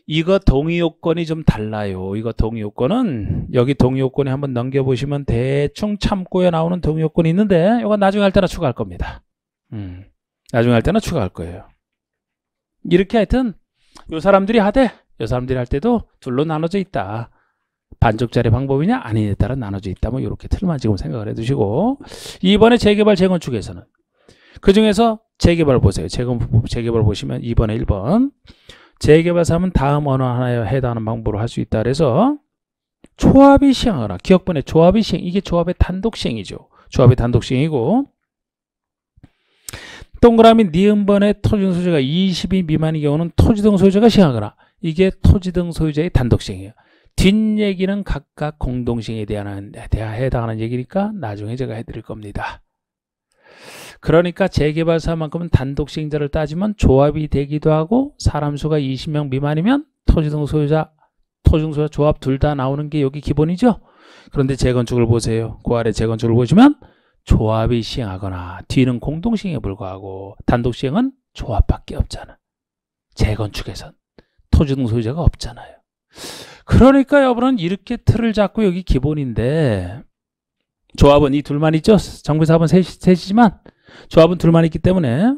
이거 동의요건이 좀 달라요. 이거 동의요건은 여기 동의요건에 한번 넘겨보시면 대충 참고에 나오는 동의요건이 있는데 이건 나중에 할 때나 추가할 겁니다. 나중에 할 때나 추가할 거예요. 이렇게 하여튼 요 사람들이 하되 요 사람들이 할 때도 둘로 나눠져 있다. 반쪽짜리 방법이냐 아니냐에 따라 나눠져 있다. 뭐 이렇게 틀만 지금 생각을 해두시고 이번에 재개발 재건축에서는 그 중에서 재개발 보세요. 재개발 보시면 2번에 1번 재개발 사업은 다음 어느 하나에 해당하는 방법으로 할 수 있다. 그래서 조합이 시행하거나 기억번에 조합이 시행 이게 조합의 단독 시행이죠. 조합의 단독 시행이고 동그라미 니은번에 토지등 소유자가 20이 미만인 경우는 토지등 소유자가 시행하거나 이게 토지등 소유자의 단독 시행이에요. 뒷얘기는 각각 공동시행에 대한 해당하는 얘기니까 나중에 제가 해드릴 겁니다. 그러니까 재개발 사업만큼은 단독 시행자를 따지면 조합이 되기도 하고 사람 수가 20명 미만이면 토지등 소유자, 토지등 소유자 조합 둘 다 나오는 게 여기 기본이죠. 그런데 재건축을 보세요. 그 아래 재건축을 보시면 조합이 시행하거나 뒤는 공동시행에 불과하고 단독 시행은 조합밖에 없잖아. 재건축에선 토지등 소유자가 없잖아요. 그러니까 여러분은 이렇게 틀을 잡고 여기 기본인데 조합은 이 둘만 있죠. 정비사업은 셋이지만 조합은 둘만 있기 때문에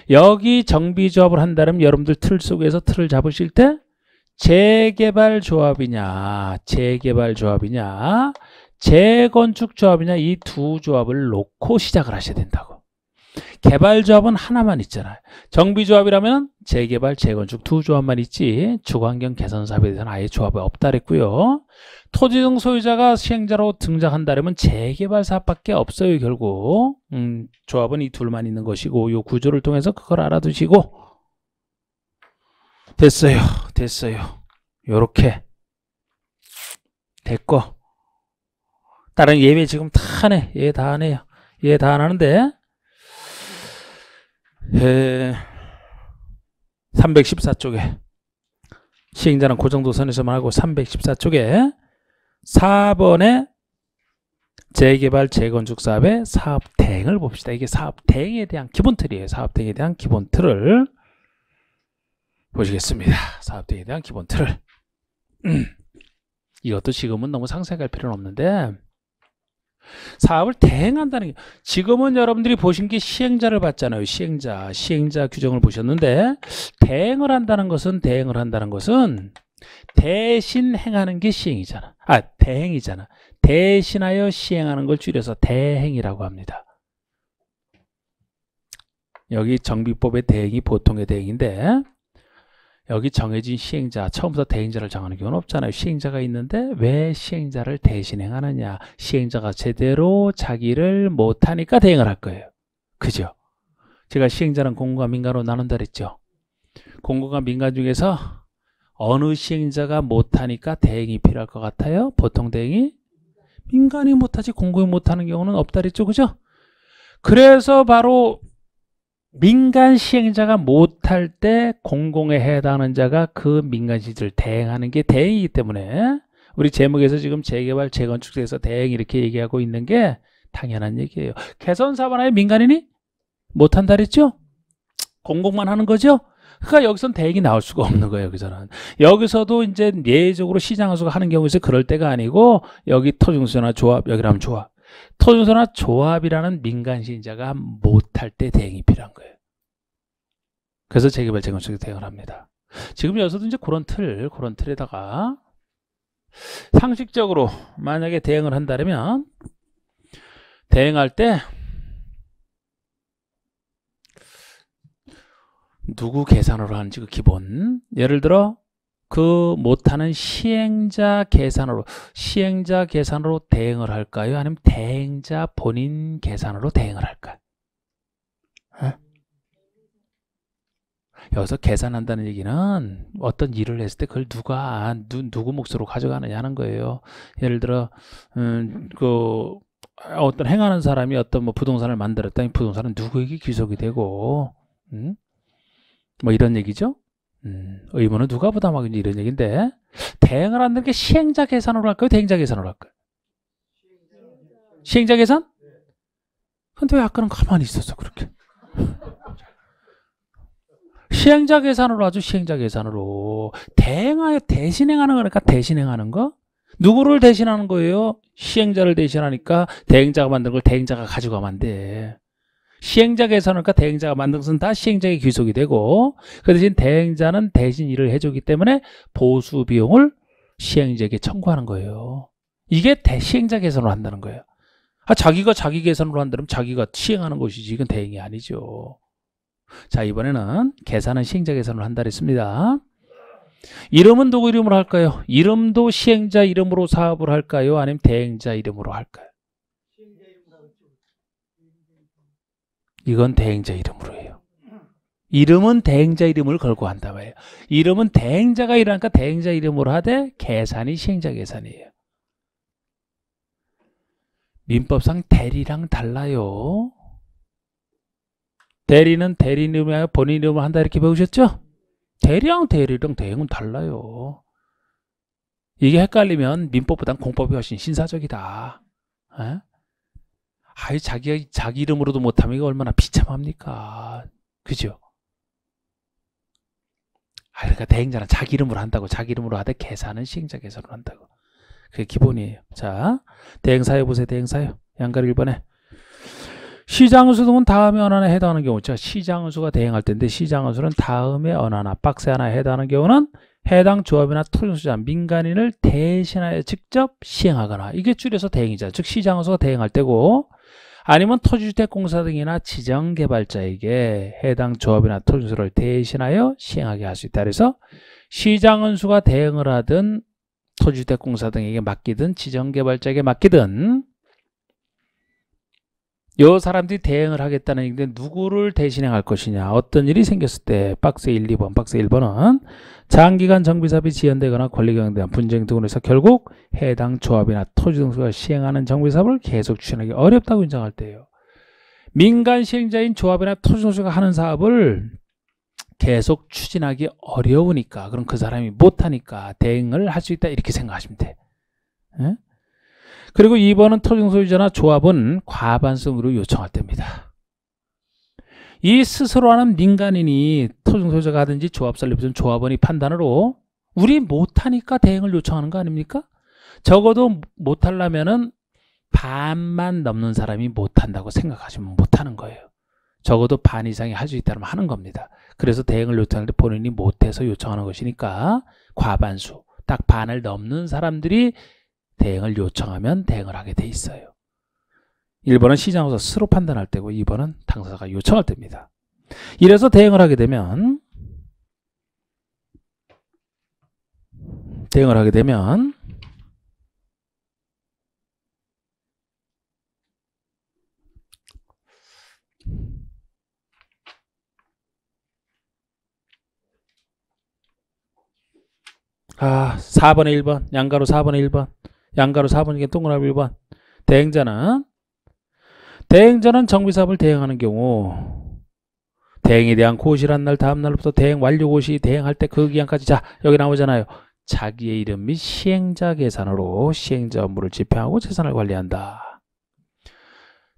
여기 정비조합을 한다면 여러분들 틀 속에서 틀을 잡으실 때 재개발 조합이냐 재개발 조합이냐 재건축 조합이냐 이 두 조합을 놓고 시작을 하셔야 된다고. 개발 조합은 하나만 있잖아요. 정비조합이라면 재개발, 재건축 두 조합만 있지 주거환경 개선 사업에 대해서는 아예 조합이 없다 그랬고요. 토지등 소유자가 시행자로 등장한다면 재개발 사업밖에 없어요. 결국 조합은 이 둘만 있는 것이고 이 구조를 통해서 그걸 알아두시고 됐어요. 요렇게 됐고 다른 예외 지금 다 하네. 얘 다 하네요. 얘 다 안 하는데 314쪽에 시행자는 그 정도 선에서만 하고 314쪽에 4번에 재개발 재건축 사업의 사업 대행을 봅시다. 이게 사업 대행에 대한 기본 틀이에요. 사업 대행에 대한 기본 틀을 보시겠습니다. 사업 대행에 대한 기본 틀을 이것도 지금은 너무 상세하게 할 필요는 없는데 사업을 대행한다는 게 지금은 여러분들이 보신 게 시행자를 봤잖아요. 시행자 규정을 보셨는데 대행을 한다는 것은 대신 행하는 게 시행이잖아. 대행이잖아. 대신하여 시행하는 걸 줄여서 대행이라고 합니다. 여기 정비법의 대행이 보통의 대행인데 여기 정해진 시행자, 처음부터 대행자를 정하는 경우는 없잖아요. 시행자가 있는데 왜 시행자를 대신 행하느냐. 시행자가 제대로 자기를 못하니까 대행을 할 거예요. 그죠? 제가 시행자는 공공과 민간으로 나눈다 그랬죠. 공공과 민간 중에서 어느 시행자가 못하니까 대행이 필요할 것 같아요? 보통 대행이? 민간이 못하지 공공이 못하는 경우는 없다 그랬죠. 그죠? 그래서 바로 민간 시행자가 못할 때 공공에 해당하는 자가 그 민간 시설을 대행하는 게 대행이기 때문에 우리 제목에서 지금 재개발 재건축에서 대행 이렇게 얘기하고 있는 게 당연한 얘기예요. 개선 사업 하나에 민간인이 못한다 그랬죠? 공공만 하는 거죠? 그러니까 여기서는 대행이 나올 수가 없는 거예요. 여기서는. 여기서도 이제 예외적으로 시장허수가 하는 경우에서 그럴 때가 아니고 여기 토지등소나 조합, 여기라면 조합. 토지등소나 조합이라는 민간 시행자가 못할 때 대행이 필요한 거예요. 그래서 재개발 재건축에 대응을 합니다. 지금 여기서도 이제 그런 틀에다가 상식적으로 만약에 대응을 한다면 대응할 때 누구 계산으로 하는지 그 기본 예를 들어 그 못하는 시행자 계산으로 대응을 할까요? 아니면 대행자 본인 계산으로 대응을 할까요? 여기서 계산한다는 얘기는 어떤 일을 했을 때 그걸 누구 몫으로 가져가느냐 하는 거예요. 예를 들어 어떤 행하는 사람이 어떤 뭐 부동산을 만들었다. 이 부동산은 누구에게 귀속이 되고 뭐 이런 얘기죠. 의무는 누가 부담하겠지 이런 얘기인데, 대행을 한다는 게 시행자 계산으로 할까요? 대행자 계산으로 할까요? 시행자 계산? 근데 왜 아까는 가만히 있었어 그렇게? 시행자 계산으로 하죠. 시행자 계산으로. 대신행하는 거니까 대신행하는 거? 누구를 대신하는 거예요? 시행자를 대신하니까 대행자가 만든 걸 대행자가 가져가면 안 돼. 시행자 계산하니까 대행자가 만든 것은 다 시행자에게 귀속이 되고, 그 대신 대행자는 대신 일을 해주기 때문에 보수 비용을 시행자에게 청구하는 거예요. 이게 시행자 계산으로 한다는 거예요. 자기가 자기 계산으로 한다면 자기가 시행하는 것이지 이건 대행이 아니죠. 자, 이번에는 계산은 시행자 계산으로 한다 그랬습니다. 이름은 누구 이름으로 할까요? 이름도 시행자 이름으로 사업을 할까요? 아니면 대행자 이름으로 할까요? 이건 대행자 이름으로 해요. 이름은 대행자 이름을 걸고 한다 말이에요. 이름은 대행자가 일하니까 대행자 이름으로 하되 계산이 시행자 계산이에요. 민법상 대리랑 달라요. 대리는 대리 이름이야 본인 이름을 한다 이렇게 배우셨죠? 대리랑 대행은 달라요. 이게 헷갈리면 민법보단 공법이 훨씬 신사적이다. 에? 자기 이름으로도 못하면 이거 얼마나 비참합니까? 그죠? 그러니까 대행자는 자기 이름으로 한다고. 자기 이름으로 하되 계산은 시행자 계산으로 한다고. 그게 기본이에요. 자, 대행사유 보세요. 대행사유. 양가로 1번에. 시장은수 등은 다음의 어느 하나에 해당하는 경우. 자, 시장은수가 대행할 때인데 시장은수는 다음의 어느 하나, 박스 하나에 해당하는 경우는 해당 조합이나 토지소유자, 민간인을 대신하여 직접 시행하거나, 이게 줄여서 대행이자, 즉 시장은수가 대행할 때고, 아니면 토지주택공사 등이나 지정개발자에게 해당 조합이나 토지소유를 대신하여 시행하게 할 수 있다. 그래서 시장은수가 대행을 하든 토지주택공사 등에게 맡기든 지정개발자에게 맡기든 이 사람들이 대행을 하겠다는 얘기인데 누구를 대신행할 것이냐, 어떤 일이 생겼을 때. 박스 1, 2번. 박스 1번은 장기간 정비사업이 지연되거나 권리경영에 대한 분쟁 등으로 해서 결국 해당 조합이나 토지 등수가 시행하는 정비사업을 계속 추진하기 어렵다고 인정할 때예요. 민간 시행자인 조합이나 토지 등수가 하는 사업을 계속 추진하기 어려우니까, 그럼 그 사람이 못하니까 대행을 할 수 있다 이렇게 생각하시면 돼. 에? 그리고 2번은 토지 소유자나 조합은 과반성으로 요청할 때입니다. 이 스스로 하는 민간인이 토지 소유자가 하든지 조합사를 입은 조합원이 판단으로 우리 못하니까 대행을 요청하는 거 아닙니까? 적어도 못하려면은 반만 넘는 사람이 못한다고 생각하시면 못하는 거예요. 적어도 반 이상이 할 수 있다면 하는 겁니다. 그래서 대행을 요청하는데 본인이 못해서 요청하는 것이니까 과반수, 딱 반을 넘는 사람들이 대행을 요청하면 대행을 하게 돼 있어요. 1번은 시장으로서 스스로 판단할 때고 2번은 당사자가 요청할 때입니다. 이래서 대행을 하게 되면 아, 4번에 1번, 양가로 4번에 1번, 양가로 4번이게 동그라미 1번. 대행자는 정비사업을 대행하는 경우 대행에 대한 고시란 날 다음 날부터 대행 완료 고시 대행할 때 그 기한까지, 자 여기 나오잖아요. 자기의 이름 및 시행자 계산으로 시행자 업무를 집행하고 재산을 관리한다.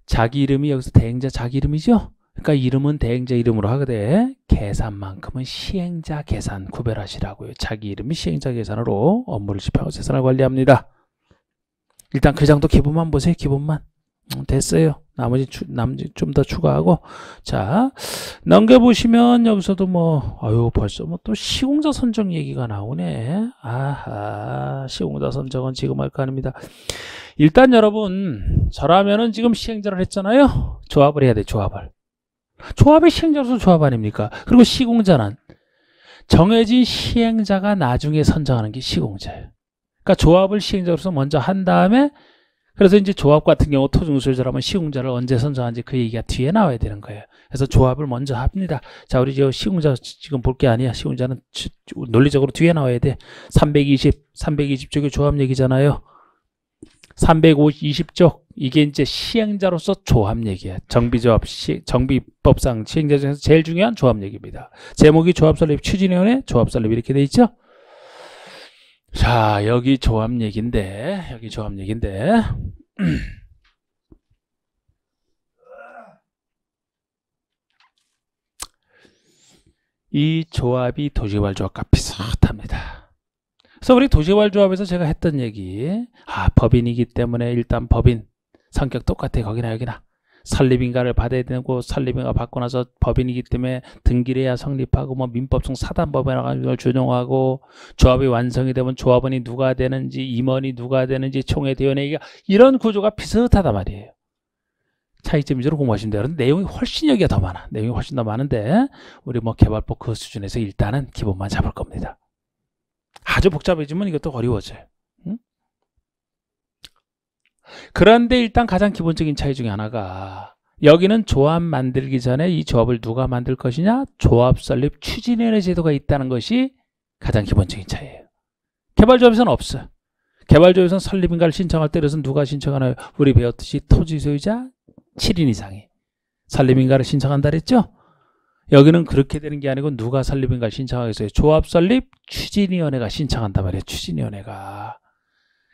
자기 이름이 여기서 대행자 자기 이름이죠. 그러니까 이름은 대행자 이름으로 하되 계산만큼은 시행자 계산 구별하시라고요. 자기 이름이 시행자 계산으로 업무를 집행하고 재산을 관리합니다. 일단 그 정도 기본만 보세요. 기본만. 됐어요. 나머지 좀 더 추가하고. 자, 넘겨보시면 여기서도 벌써 또 시공자 선정 얘기가 나오네. 아하, 시공자 선정은 지금 할 거 아닙니다. 일단 여러분, 저라면은 지금 시행자를 했잖아요. 조합을 해야 돼, 조합을. 조합의 시행자로서 조합 아닙니까? 그리고 시공자는 정해진 시행자가 나중에 선정하는 게 시공자예요. 그러니까 조합을 시행자로서 먼저 한 다음에 그래서 이제 조합 같은 경우 토중수요자라면 시공자를 언제 선정하는지 그 얘기가 뒤에 나와야 되는 거예요. 그래서 조합을 먼저 합니다. 자, 우리 저 시공자 지금 볼 게 아니야. 시공자는 논리적으로 뒤에 나와야 돼. 320쪽의 조합 얘기잖아요. 320쪽 이게 이제 시행자로서 조합 얘기야. 정비법상 시행자 중에서 제일 중요한 조합 얘기입니다. 제목이 조합 설립 추진위원회 조합 설립 이렇게 돼 있죠. 자, 여기 조합 얘기인데 이 조합이 도시개발조합과 비슷합니다. 그래서 우리 도시개발조합에서 제가 했던 얘기, 법인이기 때문에 일단 법인 성격 똑같아. 거기나 여기나 설립인가를 받아야 되고, 설립인가 받고 나서 법인이기 때문에 등기를 해야 성립하고, 뭐 민법상 사단법인을 준용하고, 조합이 완성이 되면 조합원이 누가 되는지, 임원이 누가 되는지, 총회 대원회의가 이런 구조가 비슷하단 말이에요. 차이점 위주로 공부하시면 돼요. 그런데 내용이 훨씬 여기가 더 많아. 내용이 훨씬 더 많은데 우리 뭐 개발법 그 수준에서 일단은 기본만 잡을 겁니다. 아주 복잡해지면 이것도 어려워져요. 응? 그런데 일단 가장 기본적인 차이 중에 하나가, 여기는 조합 만들기 전에 이 조합을 누가 만들 것이냐, 조합 설립 추진위원회 제도가 있다는 것이 가장 기본적인 차이예요. 개발조합에서는 없어요. 개발조합에서는 설립인가를 신청할 때 그래서 누가 신청하나요? 우리 배웠듯이 토지 소유자 7인 이상이 설립인가를 신청한다 그랬죠? 여기는 그렇게 되는 게 아니고 누가 설립인가를 신청하겠어요? 조합 설립 추진위원회가 신청한단 말이에요. 추진위원회가.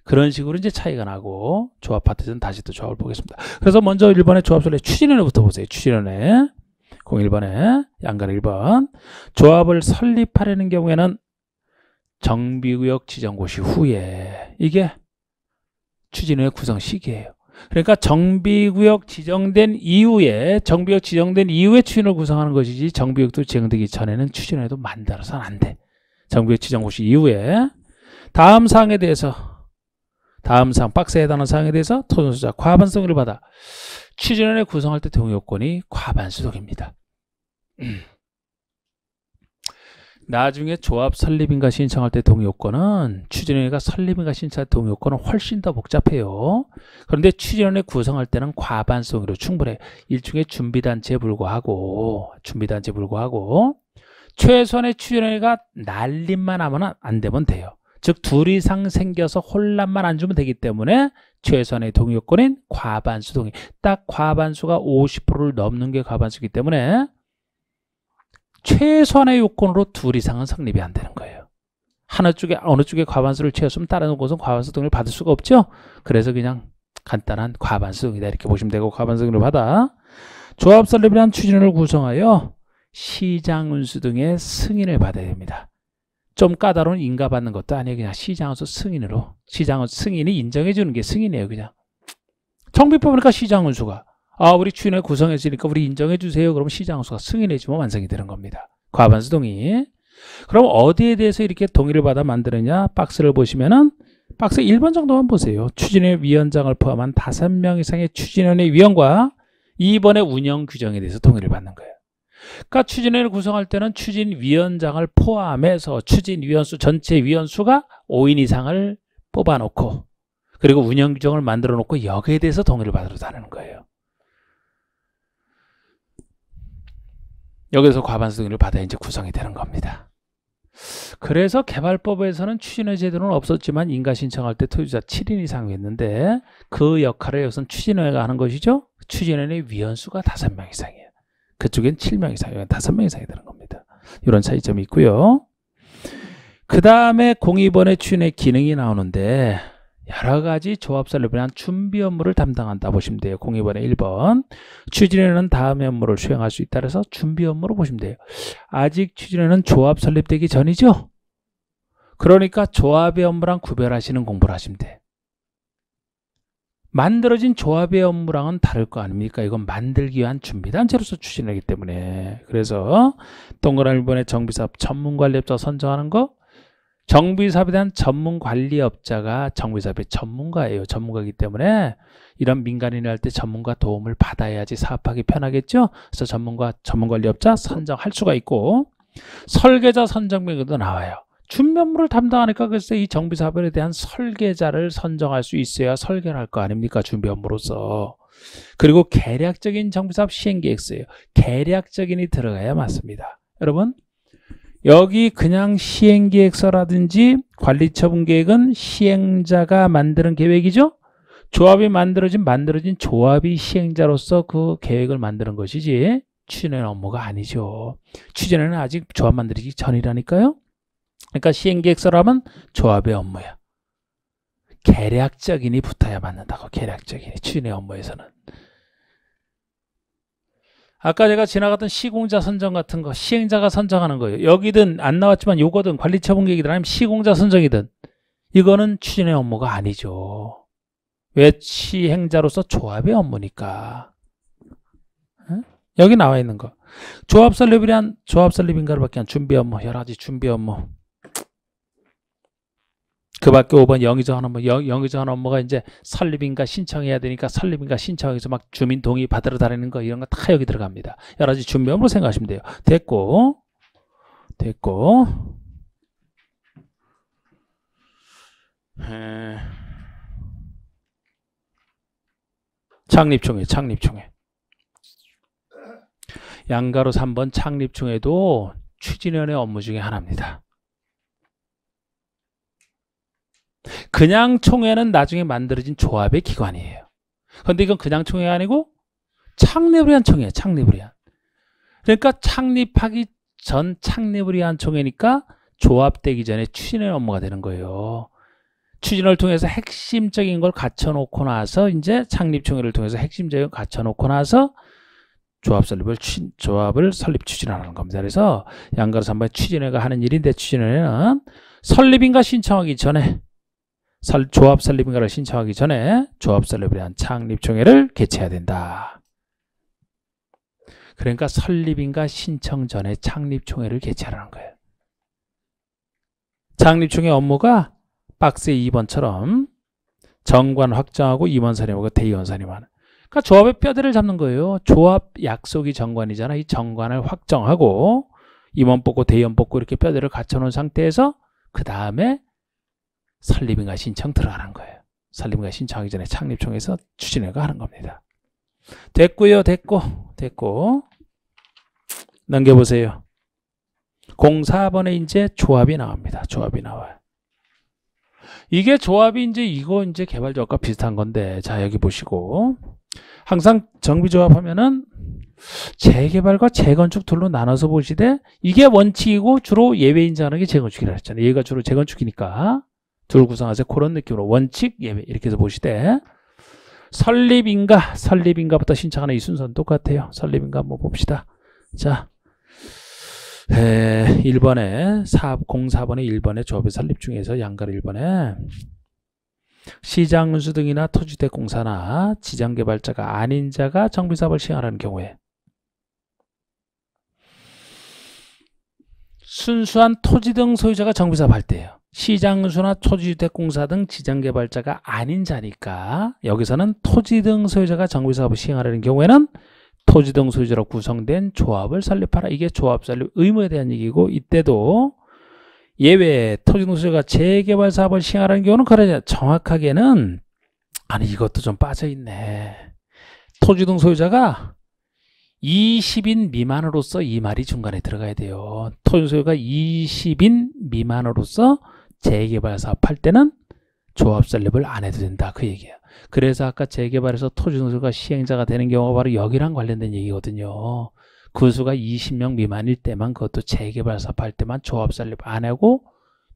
그런 식으로 이제 차이가 나고, 조합 파트는 다시 또 조합을 보겠습니다. 그래서 먼저 1번에 조합 설립 추진위원회부터 보세요. 추진위원회. 01번에 양가로 1번. 조합을 설립하려는 경우에는 정비구역 지정고시 후에, 이게 추진위원회 구성 시기예요. 그러니까 정비구역 지정된 이후에 추진을 구성하는 것이지, 정비구역도 지정되기 전에는 추진위원회도 만들어서는 안 돼. 정비구역 지정고시 이후에 다음 사항에 대해서, 다음 사항, 박스에 해당하는 사항에 대해서 토지소유자 과반수동의를 받아 추진위원회 구성할 때 동의 요건이 과반수동입니다. 나중에 조합 설립인가 신청할 때 동의 요건은, 추진위원회가 설립인가 신청할 때 동의 요건은 훨씬 더 복잡해요. 그런데 추진위원회 구성할 때는 과반수 동의로 충분해. 일종의 준비단체에 불과하고 최소한의 추진위원회가 날림만 하면 안 되면 돼요. 즉 둘 이상 생겨서 혼란만 안 주면 되기 때문에 최소한의 동의 요건인 과반수 동의, 딱 과반수가 50%를 넘는 게 과반수이기 때문에 최소한의 요건으로 둘 이상은 성립이 안 되는 거예요. 어느 쪽에 과반수를 채웠으면 다른 곳은 과반수 동의를 받을 수가 없죠. 그래서 그냥 간단한 과반수 동의다 이렇게 보시면 되고, 과반수 동의를 받아 조합 설립이란 추진위원회를 구성하여 시장운수 등의 승인을 받아야 됩니다. 좀 까다로운 인가받는 것도 아니에요. 그냥 시장운수 승인으로, 승인이 인정해 주는 게 승인이에요. 그냥 정비법 보니까 시장운수가 우리 추진위원회 구성했으니까 우리 인정해 주세요. 그러면 시장운수가 승인해 주면 완성이 되는 겁니다. 과반수 동의. 그럼 어디에 대해서 이렇게 동의를 받아 만드느냐? 박스를 보시면은 박스 1번 정도만 보세요. 추진위원회 위원장을 포함한 5명 이상의 추진위원회 위원과 2번의 운영 규정에 대해서 동의를 받는 거예요. 그러니까 추진위원회를 구성할 때는 추진위원장을 포함해서 추진위원수, 전체 위원수가 5인 이상을 뽑아놓고, 그리고 운영 규정을 만들어 놓고 여기에 대해서 동의를 받으러 거예요. 여기서 과반수 동의를 받아야 이제 구성이 되는 겁니다. 그래서 개발법에서는 추진위원회 제도는 없었지만 인가 신청할 때 토지자 7인 이상이 했는데, 그 역할을 여기서는 추진위원회가 하는 것이죠. 추진위원회 위원수가 5명 이상이에요. 그쪽엔 7명 이상이에요. 5명 이상이 되는 겁니다. 이런 차이점이 있고요. 그 다음에 02번의 추진위원회 기능이 나오는데, 여러 가지 조합 설립을 위한 준비 업무를 담당한다 보시면 돼요. 02번에 1번. 추진위원회는 다음의 업무를 수행할 수 있다 그래서 준비 업무로 보시면 돼요. 아직 추진위원회는 조합 설립되기 전이죠. 그러니까 조합의 업무랑 구별하시는 공부를 하시면 돼요. 만들어진 조합의 업무랑은 다를 거 아닙니까? 이건 만들기 위한 준비단체로서 추진하기 때문에. 그래서 동그라미 1번에 정비사업 전문관리업자 선정하는 거, 정비사업에 대한 전문관리업자가 정비사업의 전문가예요. 전문가이기 때문에 이런 민간인이 할 때 전문가 도움을 받아야지 사업하기 편하겠죠. 그래서 전문관리업자 선정할 수가 있고, 설계자 선정명도 나와요. 준비 업무를 담당하니까 글쎄 이 정비사업에 대한 설계자를 선정할 수 있어야 설계를 할 거 아닙니까? 준비 업무로서. 그리고 계략적인 정비사업 시행계획서예요. 계략적인이 들어가야 맞습니다. 여러분 여기 그냥 시행계획서라든지 관리처분계획은 시행자가 만드는 계획이죠. 조합이 만들어진 조합이 시행자로서 그 계획을 만드는 것이지 추진하는 업무가 아니죠. 추진은 아직 조합 만들기 전이라니까요. 그러니까 시행계획서라면 조합의 업무야. 계략적인이 붙어야 맞는다고. 계략적인이 추진의 업무에서는. 아까 제가 지나갔던 시공자 선정 같은 거 시행자가 선정하는 거예요. 여기든 안 나왔지만 요거든 관리처분계획이든 아니면 시공자 선정이든 이거는 추진의 업무가 아니죠. 왜? 시행자로서 조합의 업무니까. 응? 여기 나와 있는 거. 조합 설립인가를 밖에 한 준비 업무, 여러 가지 준비 업무. 그 밖에 5번 영의정한 업무, 영의정한 업무가 이제 설립인가 신청해야 되니까 설립인가 신청해서 막 주민 동의 받으러 다니는 거 이런 거 다 여기 들어갑니다. 여러 가지 준비 업무로 생각하시면 돼요. 됐고. 창립총회. 양가로 3번 창립총회도 추진위원회 업무 중에 하나입니다. 그냥 총회는 나중에 만들어진 조합의 기관이에요. 그런데 이건 그냥 총회가 아니고 창립을 위한 총회예요. 창립을 위한. 그러니까 창립하기 전 창립을 위한 총회니까 조합되기 전에 추진의 업무가 되는 거예요. 추진을 통해서 핵심적인 걸 갖춰놓고 나서 이제 창립총회를 통해서 핵심적인 걸 갖춰놓고 나서 조합을 설립 추진하는 겁니다. 그래서 양가로 3번 추진회가 하는 일인데 추진회는 설립인가 신청하기 전에 조합 설립인가를 신청하기 전에 조합 설립을 위한 창립총회를 개최해야 된다. 그러니까 설립인가 신청 전에 창립총회를 개최하라는 거예요. 창립총회 업무가 박스 2번처럼 정관 확정하고 임원 선임하고 대의원 선임하는. 그러니까 조합의 뼈대를 잡는 거예요. 조합 약속이 정관이잖아. 이 정관을 확정하고 임원 뽑고 대의원 뽑고 이렇게 뼈대를 갖춰놓은 상태에서 그 다음에 설립인가 신청 들어가는 거예요. 설립인가 신청하기 전에 창립총회에서 추진회가 하는 겁니다. 됐고요. 됐고. 넘겨보세요. 04번에 이제 조합이 나옵니다. 조합이 나와요. 이게 조합이 이제 개발조합과 비슷한 건데, 자, 여기 보시고. 항상 정비조합 하면은 재개발과 재건축 둘로 나눠서 보시되, 이게 원칙이고 주로 예외 인정하는 게 재건축이라 했잖아요. 얘가 주로 재건축이니까. 둘 구성하세요. 그런 느낌으로 원칙, 예외 이렇게 해서 보시되, 설립인가부터 신청하는 이 순서는 똑같아요. 설립인가 한번 봅시다. 자, 1번에 04번에 1번에 조합의 설립 중에서 양가로 1번에 시장운수 등이나 토지주택 공사나 지정개발자가 아닌 자가 정비사업을 시행하라는 경우에 순수한 토지 등 소유자가 정비사업 할 때예요. 시장운수나 토지주택공사 등 지정개발자가 아닌 자니까 여기서는 토지 등 소유자가 정비사업을 시행하려는 경우에는 토지 등 소유자로 구성된 조합을 설립하라. 이게 조합 설립 의무에 대한 얘기고, 이때도 예외 토지 등 소유자가 재개발 사업을 시행하라는 경우는 그러냐. 정확하게는 아니 이것도 좀 빠져있네. 토지 등 소유자가 20인 미만으로서 이 말이 중간에 들어가야 돼요. 토지 소유가 20인 미만으로서 재개발 사업 할 때는 조합 설립을 안 해도 된다. 그 얘기야. 그래서 아까 재개발에서 토지 소유가 시행자가 되는 경우가 바로 여기랑 관련된 얘기거든요. 그 수가 20명 미만일 때만, 그것도 재개발 사업 할 때만 조합 설립 안 하고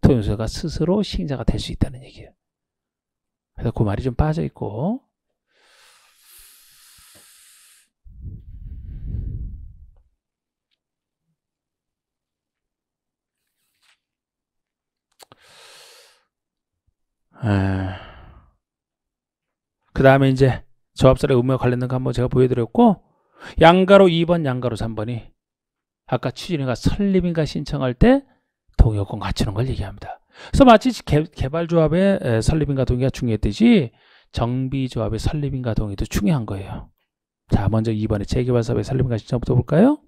토지 소유가 스스로 시행자가 될 수 있다는 얘기예요. 그래서 그 말이 좀 빠져 있고. 그 다음에 이제 조합설립 의무와 관련된 거 한번 제가 보여드렸고, 양가로 2번, 양가로 3번이 아까 추진회가 설립인가 신청할 때 동의요건 갖추는 걸 얘기합니다. 그래서 마치 개발조합의 설립인가 동의가 중요했듯이 정비조합의 설립인가 동의도 중요한 거예요. 자, 먼저 2번에 재개발사업의 설립인가 신청부터 볼까요?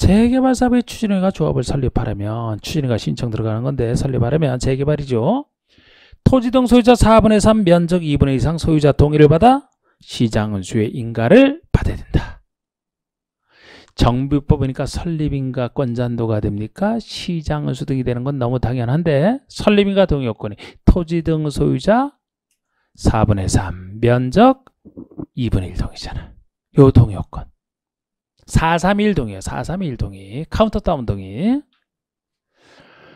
재개발 사업의 추진회가 조합을 설립하려면 추진회가 신청 들어가는 건데 설립하려면 재개발이죠. 토지 등 소유자 4분의 3 면적 2분의 2 이상 소유자 동의를 받아 시장은수의 인가를 받아야 된다. 정비법이니까 설립인가 권자한도가 됩니까? 시장은수 등이 되는 건 너무 당연한데 설립인가 동의 요건이 토지 등 소유자 4분의 3 면적 2분의 1 동의잖아. 요 동의 요건 431 동의에요. 431 동의. 카운터다운 동의.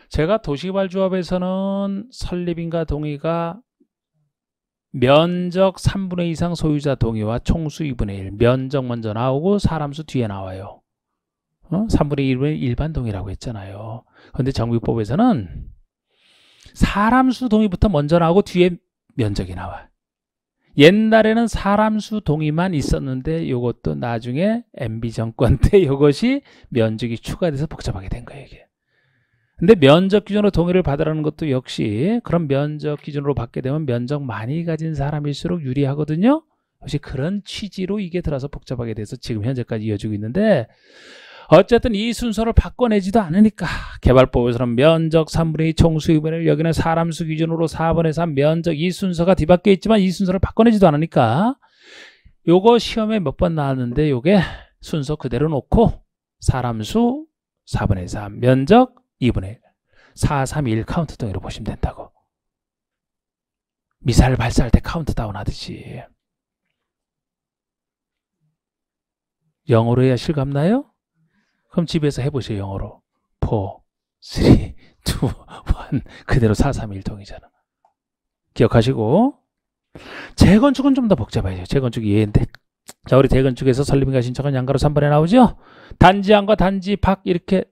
제가 도시개발조합에서는 설립인가 동의가 면적 3분의 2 이상 소유자 동의와 총수 2분의 1 면적 먼저 나오고 사람수 뒤에 나와요. 3분의 1은 일반 동의라고 했잖아요. 그런데 정비법에서는 사람수 동의부터 먼저 나오고 뒤에 면적이 나와. 옛날에는 사람수 동의만 있었는데 이것도 나중에 MB 정권 때 이것이 면적이 추가돼서 복잡하게 된 거예요. 이게. 근데 면적 기준으로 동의를 받으라는 것도 역시 그런 면적 기준으로 받게 되면 면적 많이 가진 사람일수록 유리하거든요. 역시 그런 취지로 이게 들어서 복잡하게 돼서 지금 현재까지 이어지고 있는데 어쨌든 이 순서를 바꿔내지도 않으니까 개발법에서는 면적 3분의 2 총수 2분의 1 여기는 사람수 기준으로 4분의 3 면적 이 순서가 뒤바뀌어 있지만 이 순서를 바꿔내지도 않으니까 요거 시험에 몇 번 나왔는데 요게 순서 그대로 놓고 사람수 4분의 3 면적 2분의 1 4, 3, 1 카운트 동의로 보시면 된다고. 미사일 발사할 때 카운트다운 하듯이. 영어로 해야 실감나요? 그럼 집에서 해보세요. 영어로. 4, 3, 2, 1 그대로 4, 3, 1 동의잖아. 기억하시고 재건축은 좀 더 복잡해요. 재건축이 예인데 자 우리 재건축에서 설립인가 신청은 양가로 3번에 나오죠. 단지안과 단지 밖 이렇게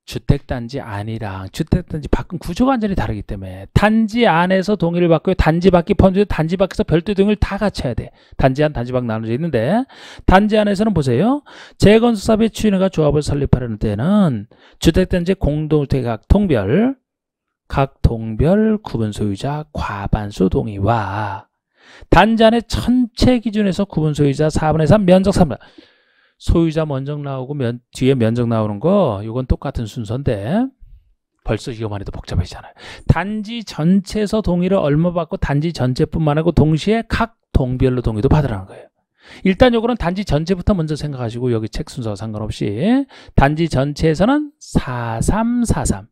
주택단지 안이랑 주택단지 밖은 구조가 완전히 다르기 때문에 단지 안에서 동의를 받고 단지 밖이 포함되어 단지 밖에서 별도 동의를 다 갖춰야 돼. 단지 안 단지 밖 나눠져 있는데 단지 안에서는 보세요. 재건축 사업의 추진회가 조합을 설립하려는 때는 주택단지 공동주택 각 동별 구분 소유자 과반수 동의와 단지 안의 전체 기준에서 구분 소유자 4분의 3 면적 3분의 소유자 먼저 나오고 뒤에 면적 나오는 거 이건 똑같은 순서인데 벌써 이거만 해도 복잡해지잖아요. 단지 전체에서 동의를 얼마 받고 단지 전체뿐만 아니고 동시에 각 동별로 동의도 받으라는 거예요. 일단 요거는 단지 전체부터 먼저 생각하시고 여기 책 순서와 상관없이 단지 전체에서는 4343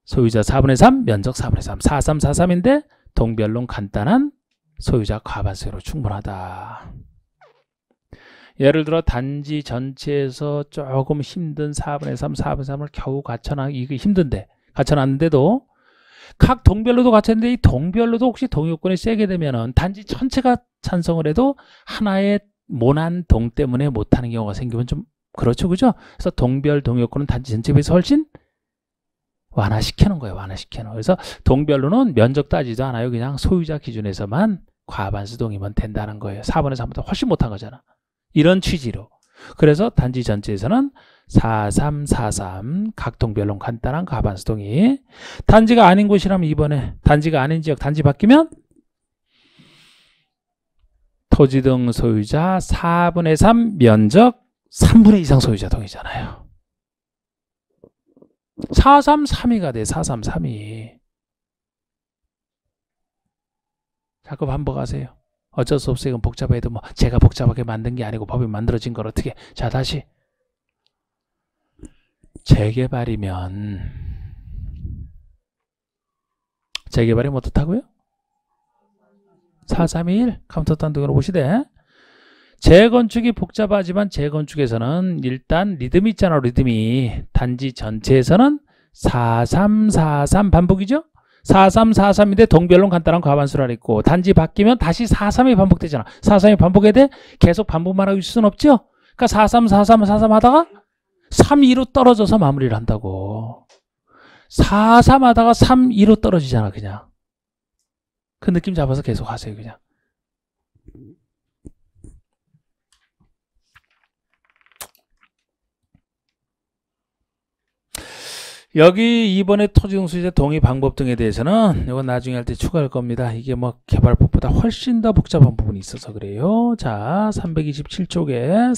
소유자 4분의 3 면적 4분의 3 4343인데 동별론 간단한 소유자 과반수로 충분하다. 예를 들어 단지 전체에서 조금 힘든 4분의 3, 4분의 3을 겨우 이게 힘든데 갖춰놨는데도 각 동별로도 갖췄는데 이 동별로도 혹시 동의 요건이 세게 되면은 단지 전체가 찬성을 해도 하나의 모난 동 때문에 못하는 경우가 생기면 좀 그렇죠, 그죠? 그래서 동별 동의 요건은 단지 전체에 비해서 훨씬 완화시키는 거예요, 완화시키는. 그래서 동별로는 면적 따지도 않아요. 그냥 소유자 기준에서만 과반수 동의면 된다는 거예요. 4분의 3보다 훨씬 못한 거잖아. 이런 취지로. 그래서 단지 전체에서는 4343 각 동별론 간단한 과반수 동의. 단지가 아닌 곳이라면 이번에 단지가 아닌 지역 단지 바뀌면 토지 등 소유자 4분의 3 면적 3분의 2 이상 소유자 동의잖아요. 433이가 돼. 433이. 자꾸 반복하세요. 어쩔 수 없어요. 이건 복잡해도 뭐 제가 복잡하게 만든 게 아니고 법이 만들어진 걸 어떻게. 자 다시 재개발이면 재개발이면 어떻다고요? 4321 카운터 단독으로 보시되 재건축이 복잡하지만 재건축에서는 일단 리듬이 있잖아. 리듬이 단지 전체에서는 4343 반복이죠. 4343인데 동별론 간단한 과반수라 있고 단지 바뀌면 다시 43이 반복되잖아. 43이 반복해야 돼? 계속 반복만 하고 있을 수는 없죠. 그러니까 43 하다가 32로 떨어져서 마무리를 한다고. 43 하다가 32로 떨어지잖아 그냥. 그 느낌 잡아서 계속 하세요 그냥. 여기 이번에 토지등수이자 동의 방법 등에 대해서는 이건 나중에 할 때 추가할 겁니다. 이게 뭐 개발법보다 훨씬 더 복잡한 부분이 있어서 그래요. 자, 327쪽에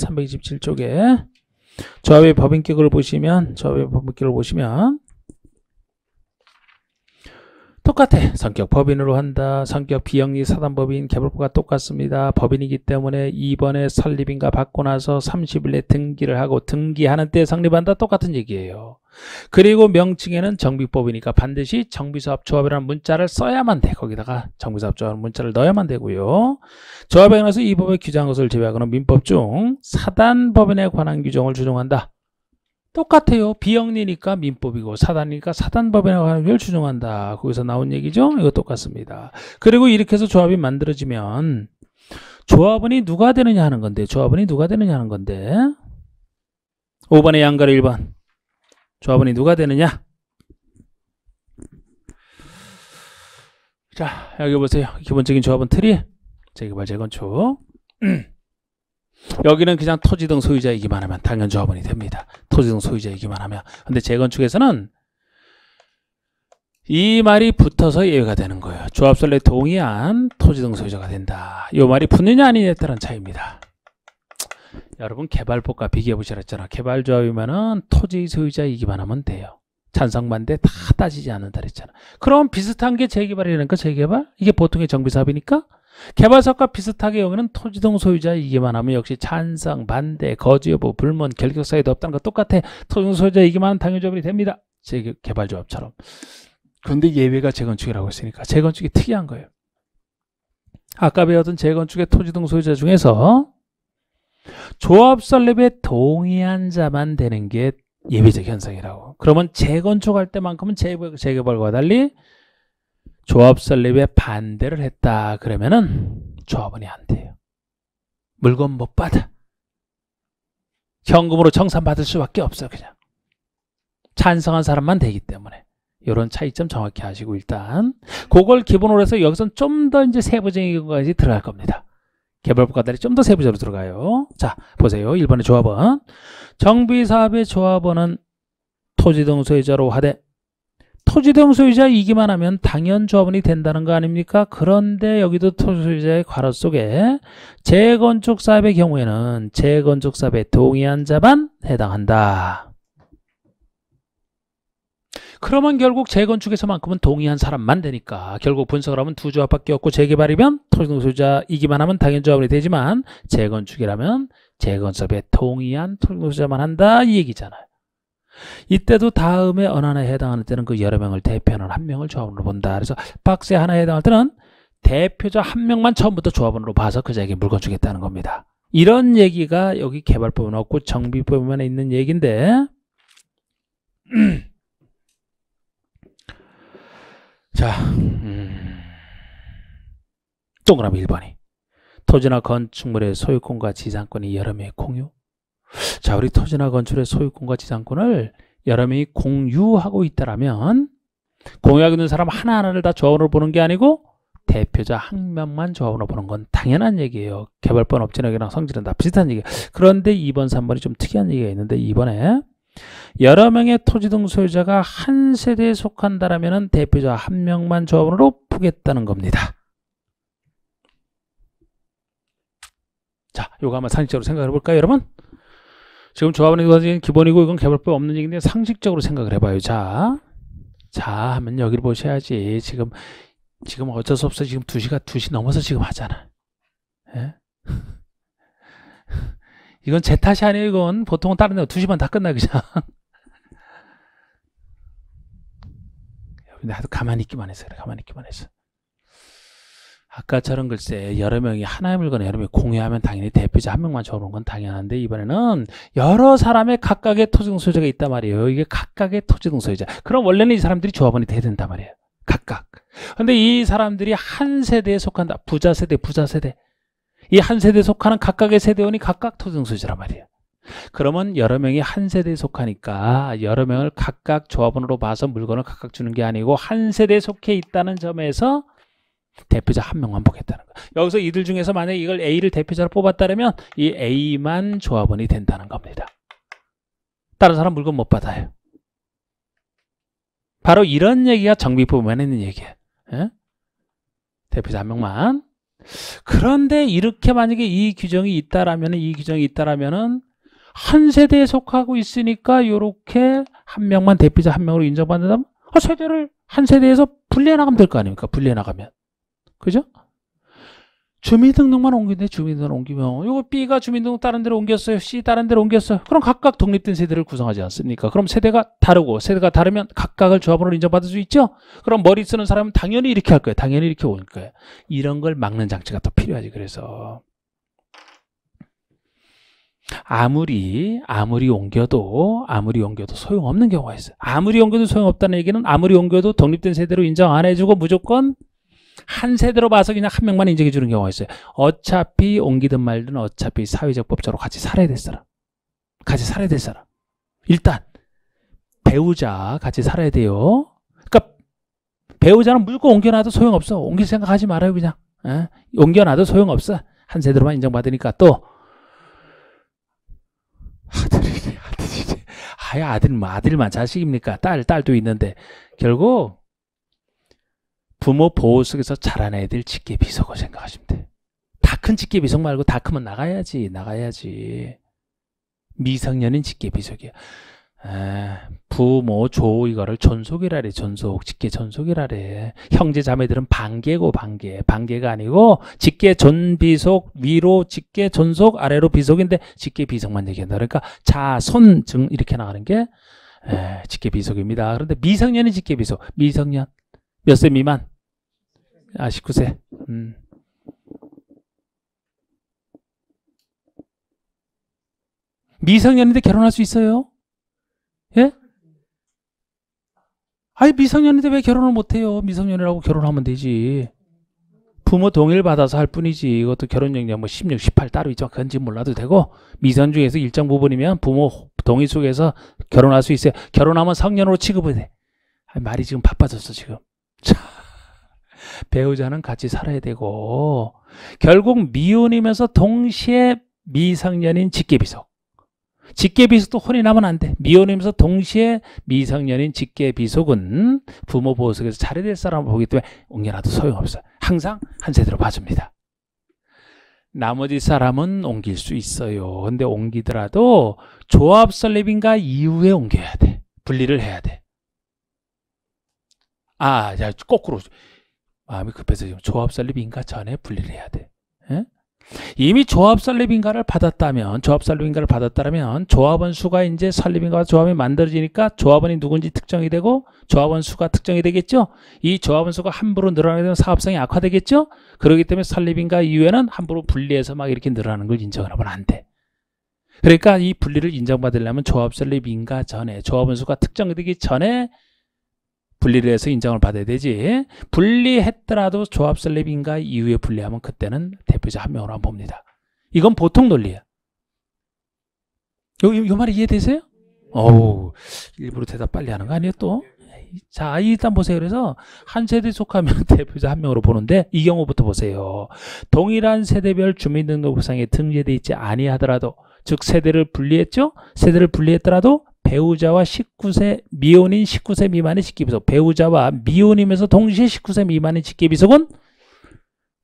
조합의 법인격을 보시면 똑같아. 성격 법인으로 한다. 성격 비영리 사단법인 개발부가 똑같습니다. 법인이기 때문에 2번에 설립인가 받고 나서 30일에 등기를 하고 등기하는 때 성립한다. 똑같은 얘기예요. 그리고 명칭에는 정비법이니까 반드시 정비사업조합이라는 문자를 써야만 돼. 거기다가 정비사업조합이라는 문자를 넣어야만 되고요. 조합에 관해서 이 법에 규정한 것을 제외하고는 민법 중 사단법인에 관한 규정을 준용한다. 똑같아요. 비영리니까 민법이고 사단이니까 사단법인에 관한 걸 준용한다. 거기서 나온 얘기죠. 이거 똑같습니다. 그리고 이렇게 해서 조합이 만들어지면 조합원이 누가 되느냐 하는 건데 5번의 양가로 1번 조합원이 누가 되느냐. 자, 여기 보세요. 기본적인 조합원 틀이 재개발 재건축. 여기는 그냥 토지 등 소유자이기만 하면 당연 조합원이 됩니다. 토지 등 소유자이기만 하면. 근데 재건축에서는 이 말이 붙어서 예외가 되는 거예요. 조합설에 동의한 토지 등 소유자가 된다. 이 말이 붙느냐 아니냐에 따른 차이입니다. 여러분 개발법과 비교해 보시랬잖아. 개발조합이면은 토지 소유자이기만 하면 돼요. 찬성 반대 다 따지지 않는다 그랬잖아. 그럼 비슷한 게 재개발이라니까. 재개발? 이게 보통의 정비사업이니까 개발사업과 비슷하게 여기는 토지 등 소유자이기만 하면 역시 찬성, 반대, 거주 여부, 불문, 결격 사유도 없다는 거 똑같아. 토지 등 소유자이기만 하면 당연조합이 됩니다. 개발조합처럼. 그런데 예외가 재건축이라고 했으니까 재건축이 특이한 거예요. 아까 배웠던 재건축의 토지 등 소유자 중에서 조합 설립에 동의한 자만 되는 게 예외적 현상이라고. 그러면 재건축할 때만큼은 재개발과 달리 조합 설립에 반대를 했다. 그러면은 조합원이 안 돼요. 물건 못 받아. 현금으로 정산받을 수밖에 없어. 그냥 찬성한 사람만 되기 때문에. 이런 차이점 정확히 아시고 일단 그걸 기본으로 해서 여기서는 좀 더 이제 세부적인 것까지 들어갈 겁니다. 개발법과 달리 좀 더 세부적으로 들어가요. 자, 보세요. 1번의 조합원. 정비사업의 조합원은 토지 등 소유자로 하되 토지 등 소유자이기만 하면 당연 조합원이 된다는 거 아닙니까? 그런데 여기도 토지 소유자의 괄호 속에 재건축 사업의 경우에는 재건축 사업에 동의한 자만 해당한다. 그러면 결국 재건축에서만큼은 동의한 사람만 되니까 결국 분석을 하면 두 조합밖에 없고 재개발이면 토지 등 소유자이기만 하면 당연 조합원이 되지만 재건축이라면 재건축에 동의한 토지 등 소유자만 한다 이 얘기잖아요. 이때도 다음에 어느 하나에 해당하는 때는 그 여러 명을 대표하는 한 명을 조합원으로 본다. 그래서 박스에 하나에 해당할 때는 대표자 한 명만 처음부터 조합원으로 봐서 그 자에게 물건 주겠다는 겁니다. 이런 얘기가 여기 개발법은 없고 정비법에만 있는 얘기인데 자, 동그라미 1번이 토지나 건축물의 소유권과 지상권이 여러 명의 공유. 자, 우리 토지나 건축의 소유권과 지상권을 여러 명이 공유하고 있다라면 공유하고 있는 사람 하나하나를 다 조합원으로 보는 게 아니고 대표자 한 명만 조합원으로 보는 건 당연한 얘기예요. 개발법 업진학이랑 성질은 다 비슷한 얘기예요. 그런데 2번, 3번이 좀 특이한 얘기가 있는데 2번에 여러 명의 토지 등 소유자가 한 세대에 속한다라면 대표자 한 명만 조합원으로 보겠다는 겁니다. 자, 요거 한번 상식적으로 생각해 볼까요, 여러분? 지금 조합원이 기본이고 이건 개발법 없는 얘기인데 상식적으로 생각을 해봐요. 자 하면 여기를 보셔야지. 지금 어쩔 수 없어. 지금 2시 넘어서 지금 하잖아. 예? 이건 제 탓이 아니에요. 이건 보통은 다른 데 2시만 다 끝나 그냥. 근데 하도 가만히 있기만 해서 그래. 가만히 있기만 해서. 아까처럼 글쎄 여러 명이 하나의 물건을 여러 명이 공유하면 당연히 대표자 한 명만 적어놓은 건 당연한데 이번에는 여러 사람의 각각의 토지 등 소유자가 있단 말이에요. 이게 각각의 토지 등 소유자. 그럼 원래는 이 사람들이 조합원이 돼야 된단 말이에요. 각각. 근데 이 사람들이 한 세대에 속한다. 부자 세대. 이 한 세대에 속하는 각각의 세대원이 각각 토지 등 소유자란 말이에요. 그러면 여러 명이 한 세대에 속하니까 여러 명을 각각 조합원으로 봐서 물건을 각각 주는 게 아니고 한 세대에 속해 있다는 점에서 대표자 한 명만 보겠다는 거예요. 여기서 이들 중에서 만약에 이걸 A를 대표자로 뽑았다면 이 A만 조합원이 된다는 겁니다. 다른 사람 물건 못 받아요. 바로 이런 얘기가 정비법에만 있는 얘기예요. 예? 대표자 한 명만. 그런데 이렇게 만약에 이 규정이 있다라면 한 세대에 속하고 있으니까 요렇게 한 명만 대피자 한 명으로 인정받는다면 세대를 한 세대에서 분리해 나가면 될 거 아닙니까? 분리해 나가면. 그죠? 주민등록만 옮기는데 주민등록 옮기면 요거 B가 주민등록 다른 데로 옮겼어요. C 다른 데로 옮겼어요. 그럼 각각 독립된 세대를 구성하지 않습니까? 그럼 세대가 다르고 세대가 다르면 각각을 조합원으로 인정받을 수 있죠? 그럼 머리 쓰는 사람은 당연히 이렇게 할 거예요. 당연히 이렇게 올 거예요. 이런 걸 막는 장치가 더 필요하지. 그래서 아무리 옮겨도 소용없는 경우가 있어요. 아무리 옮겨도 소용없다는 얘기는 아무리 옮겨도 독립된 세대로 인정 안 해주고 무조건 한 세대로 봐서 그냥 한 명만 인정해 주는 경우가 있어요. 어차피 옮기든 말든 어차피 사회적 법적으로 같이 살아야 될 사람. 같이 살아야 될 사람. 일단 배우자 같이 살아야 돼요. 그러니까 배우자는 무조건 옮겨놔도 소용없어. 옮길 생각하지 말아요. 그냥. 옮겨놔도 소용없어. 한 세대로만 인정받으니까. 또 아들이지. 아들만 자식입니까? 딸도 있는데 결국 부모 보호 속에서 자란 애들 직계비속을 생각하시면 돼. 다 큰 직계비속 말고 다 크면 나가야지. 미성년인 직계비속이야. 부모 조 이거를 존속이라래. 직계 존속이라래. 형제 자매들은 반계고 반계가 아니고 직계 존비속 위로 직계 존속 아래로 비속인데 직계 비속만 얘기한다. 그러니까 자손 증 이렇게 나가는 게 직계 비속입니다. 그런데 미성년인 직계 비속. 미성년 몇 세 미만? 19세. 미성년인데 결혼할 수 있어요? 예? 아니 미성년인데 왜 결혼을 못해요? 미성년이라고 결혼하면 되지. 부모 동의를 받아서 할 뿐이지. 이것도 결혼연령 뭐 16, 18 따로 있죠. 그건지 몰라도 되고 미성 중에서 일정 부분이면 부모 동의 속에서 결혼할 수 있어요. 결혼하면 성년으로 취급을 해. 아니, 말이 지금 바빠졌어 지금. 배우자는 같이 살아야 되고 결국 미혼이면서 동시에 미성년인 직계비속. 직계비속도 혼이 나면 안 돼. 미혼이면서 동시에 미성년인 직계비속은 부모 보호 속에서 잘해야 될 사람을 보기 때문에 옮겨놔도 소용없어요. 항상 한 세대로 봐줍니다. 나머지 사람은 옮길 수 있어요. 근데 옮기더라도 조합 설립인가 이후에 옮겨야 돼. 분리를 해야 돼. 자, 거꾸로 마음이 급해서 지금 조합 설립인가 전에 분리를 해야 돼. 에? 이미 조합 설립인가를 받았다면 조합원 수가 이제 설립인가와 조합이 만들어지니까 조합원이 누군지 특정이 되고 조합원 수가 특정이 되겠죠. 이 조합원 수가 함부로 늘어나게 되면 사업성이 악화되겠죠. 그렇기 때문에 설립인가 이후에는 함부로 분리해서 막 이렇게 늘어나는 걸 인정을 하면 안 돼. 그러니까 이 분리를 인정받으려면 조합 설립인가 전에 조합원 수가 특정이 되기 전에 분리를 해서 인정을 받아야 되지. 분리했더라도 조합 설립인가 이후에 분리하면 그때는 대표자 한 명으로 한번 봅니다. 이건 보통 논리야. 요 말이 이해되세요? 일부러 대답 빨리 하는 거 아니에요 또? 자, 일단 보세요. 그래서 한 세대에 속하면 대표자 한 명으로 보는데 이 경우부터 보세요. 동일한 세대별 주민등록상에 등재되어 있지 아니하더라도 즉 세대를 분리했죠? 세대를 분리했더라도 배우자와 19세 미혼인 19세 미만의 직계비속 배우자와 미혼이면서 동시에 19세 미만의 직계비속은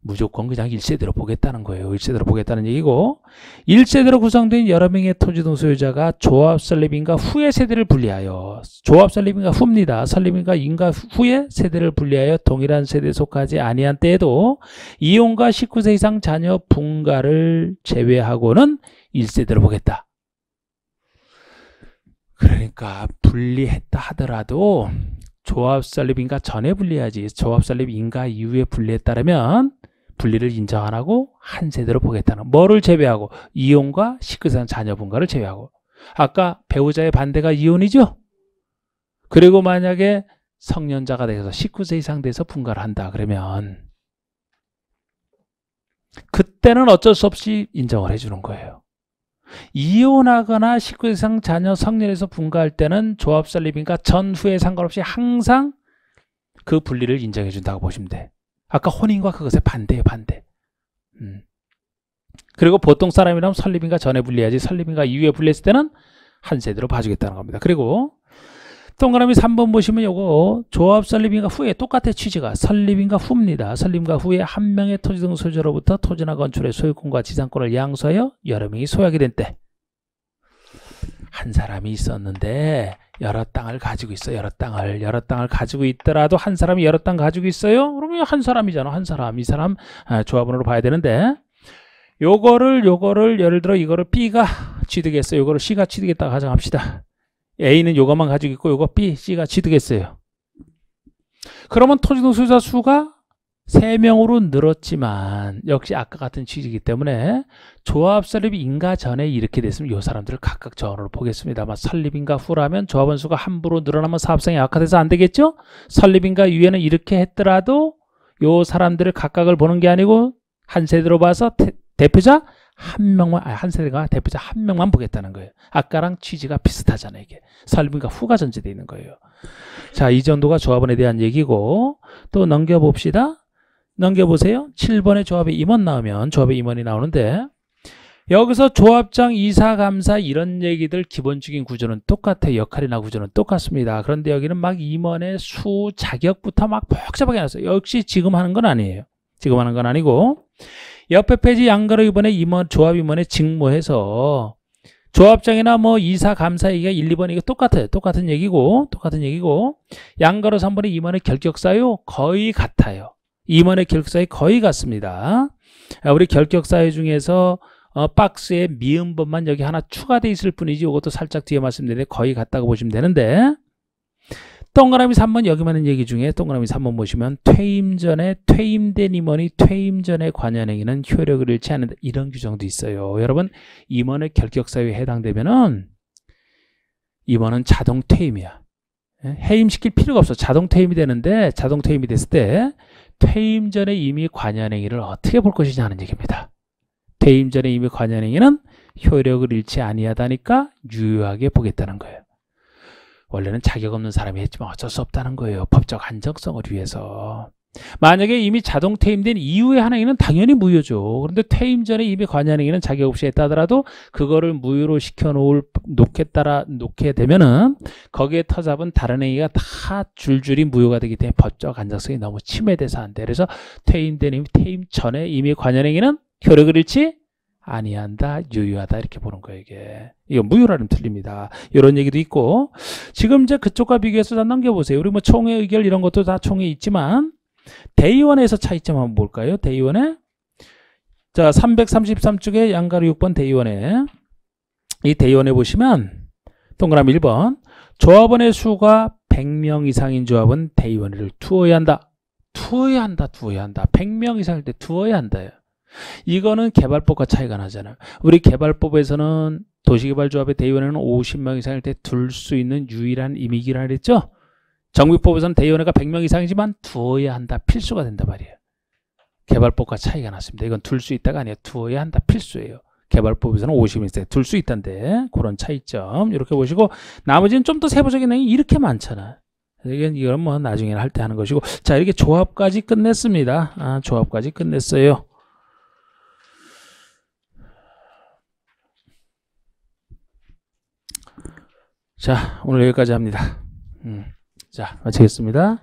무조건 그냥 1세대로 보겠다는 거예요. 1세대로 보겠다는 얘기고 1세대로 구성된 여러 명의 토지등 소유자가 조합 설립인가 후의 세대를 분리하여 조합 설립인가 후입니다. 설립인가 인가 후에 세대를 분리하여 동일한 세대에 속하지 아니한 때에도 이혼과 19세 이상 자녀 분가를 제외하고는 1세대로 보겠다. 그러니까 분리했다 하더라도 조합 설립인가 전에 분리하지 조합 설립인가 이후에 분리했다면 분리를 인정 안 하고 한 세대로 보겠다는 뭐를 제외하고 이혼과 19세 자녀 분가를 제외하고 아까 배우자의 반대가 이혼이죠. 그리고 만약에 성년자가 돼서 19세 이상 돼서 분가를 한다 그러면 그때는 어쩔 수 없이 인정을 해주는 거예요. 이혼하거나 19세 이상 자녀 성년에서 분가할 때는 조합 설립인가 전후에 상관없이 항상 그 분리를 인정해 준다고 보시면 돼. 아까 혼인과 그것의 반대예요. 반대. 그리고 보통 사람이라면 설립인가 전에 분리해야지 설립인가 이후에 분리했을 때는 한 세대로 봐주겠다는 겁니다. 그리고 동그라미 3번 보시면 요거 조합 설립인가 후에 똑같아 취지가 설립인가 후입니다. 설립인가 후에 한 명의 토지 등 소유자로부터 토지나 건축의 소유권과 지상권을 양수하여 여러 명이 소유하게 된 때 한 사람이 있었는데 여러 땅을 가지고 있어. 여러 땅을 가지고 있더라도 한 사람이 여러 땅 가지고 있어요. 그러면 한 사람이잖아. 한 사람. 이 사람 조합원으로 봐야 되는데 요거를 예를 들어 이거를 B가 취득했어요. 요거를 C가 취득했다고 가정합시다. A는 요것만 가지고 있고 요거 B, C가 취득했어요. 그러면 토지등 소유자 수가 3명으로 늘었지만 역시 아까 같은 취지이기 때문에 조합 설립 인가 전에 이렇게 됐으면 이 사람들을 각각 전원으로 보겠습니다만 설립인가 후라면 조합원 수가 함부로 늘어나면 사업성이 악화돼서 안 되겠죠? 설립인가 이후에는 이렇게 했더라도 이 사람들을 각각을 보는 게 아니고 한 세대로 봐서 대표자 한 명만, 한 세대가 대표자 한 명만 보겠다는 거예요. 아까랑 취지가 비슷하잖아요. 이게 설립인가 후가 전제되어 있는 거예요. 자, 이 정도가 조합원에 대한 얘기고 또 넘겨봅시다. 넘겨보세요. 7번에 조합의 임원 나오면 조합의 임원이 나오는데 여기서 조합장, 이사, 감사 이런 얘기들 기본적인 구조는 똑같아요. 역할이나 구조는 똑같습니다. 그런데 여기는 막 임원의 수, 자격부터 막 복잡하게 해놨어요. 역시 지금 하는 건 아니에요. 지금 하는 건 아니고 옆에 페이지 양가로 이번에 임원, 조합 임원의 직무해서 조합장이나 뭐 이사, 감사 얘기가 1, 2번 이거 똑같아요. 똑같은 얘기고 양가로 3번의 임원의 결격사유 거의 같아요. 임원의 결격사유 거의 같습니다. 우리 결격사유 중에서 박스에 미음번만 여기 하나 추가되어 있을 뿐이지 이것도 살짝 뒤에 말씀드리는데 거의 같다고 보시면 되는데 동그라미 3번 여기만 있는 얘기 중에 동그라미 3번 보시면 퇴임 전에 퇴임된 임원이 퇴임 전에 관여행위는 효력을 잃지 않는다. 이런 규정도 있어요. 여러분 임원의 결격사유에 해당되면은 임원은 자동 퇴임이야. 해임시킬 필요가 없어. 자동 퇴임이 되는데 자동 퇴임이 됐을 때 퇴임 전에 이미 관여한 행위를 어떻게 볼 것이냐 하는 얘기입니다. 퇴임 전에 이미 관여한 행위는 효력을 잃지 아니하다니까 유효하게 보겠다는 거예요. 원래는 자격 없는 사람이 했지만 어쩔 수 없다는 거예요. 법적 안정성을 위해서. 만약에 이미 자동 퇴임된 이후에 한 행위는 당연히 무효죠. 그런데 퇴임 전에 이미 관여한 행위는 자격 없이 했다 하더라도 그거를 무효로 놓게 되면은 거기에 터잡은 다른 행위가 다 줄줄이 무효가 되기 때문에 법적 안정성이 너무 침해돼서 안 돼. 그래서 퇴임된 이미 퇴임 전에 이미 관여한 행위는 효력을 잃지 아니한다, 유효하다 이렇게 보는 거예요. 이거 무효라는 틀립니다. 이런 얘기도 있고 지금 이제 그쪽과 비교해서 다 넘겨보세요. 우리 뭐 총회 의결 이런 것도 다 총회 있지만 대의원에서 차이점 한번 볼까요? 대의원에 자 333쪽에 양가로 6번 대의원에 이 대의원에 보시면 동그라미 1번 조합원의 수가 100명 이상인 조합은 대의원을 두어야 한다. 두어야 한다. 100명 이상일 때 두어야 한다요. 이거는 개발법과 차이가 나잖아요. 우리 개발법에서는 도시개발조합의 대의원에는 50명 이상일 때 둘 수 있는 유일한 임의기라 그랬죠. 정비법에서는 대의원회가 100명 이상이지만 두어야 한다. 필수가 된단 말이에요. 개발법과 차이가 났습니다. 이건 둘 수 있다가 아니에요. 두어야 한다. 필수예요. 개발법에서는 50명 이상 둘 수 있다는데 그런 차이점 이렇게 보시고 나머지는 좀 더 세부적인 내용이 이렇게 많잖아요. 이건 뭐 나중에 할 때 하는 것이고 자 이렇게 조합까지 끝냈습니다. 조합까지 끝냈어요. 자, 오늘 여기까지 합니다. 자, 마치겠습니다.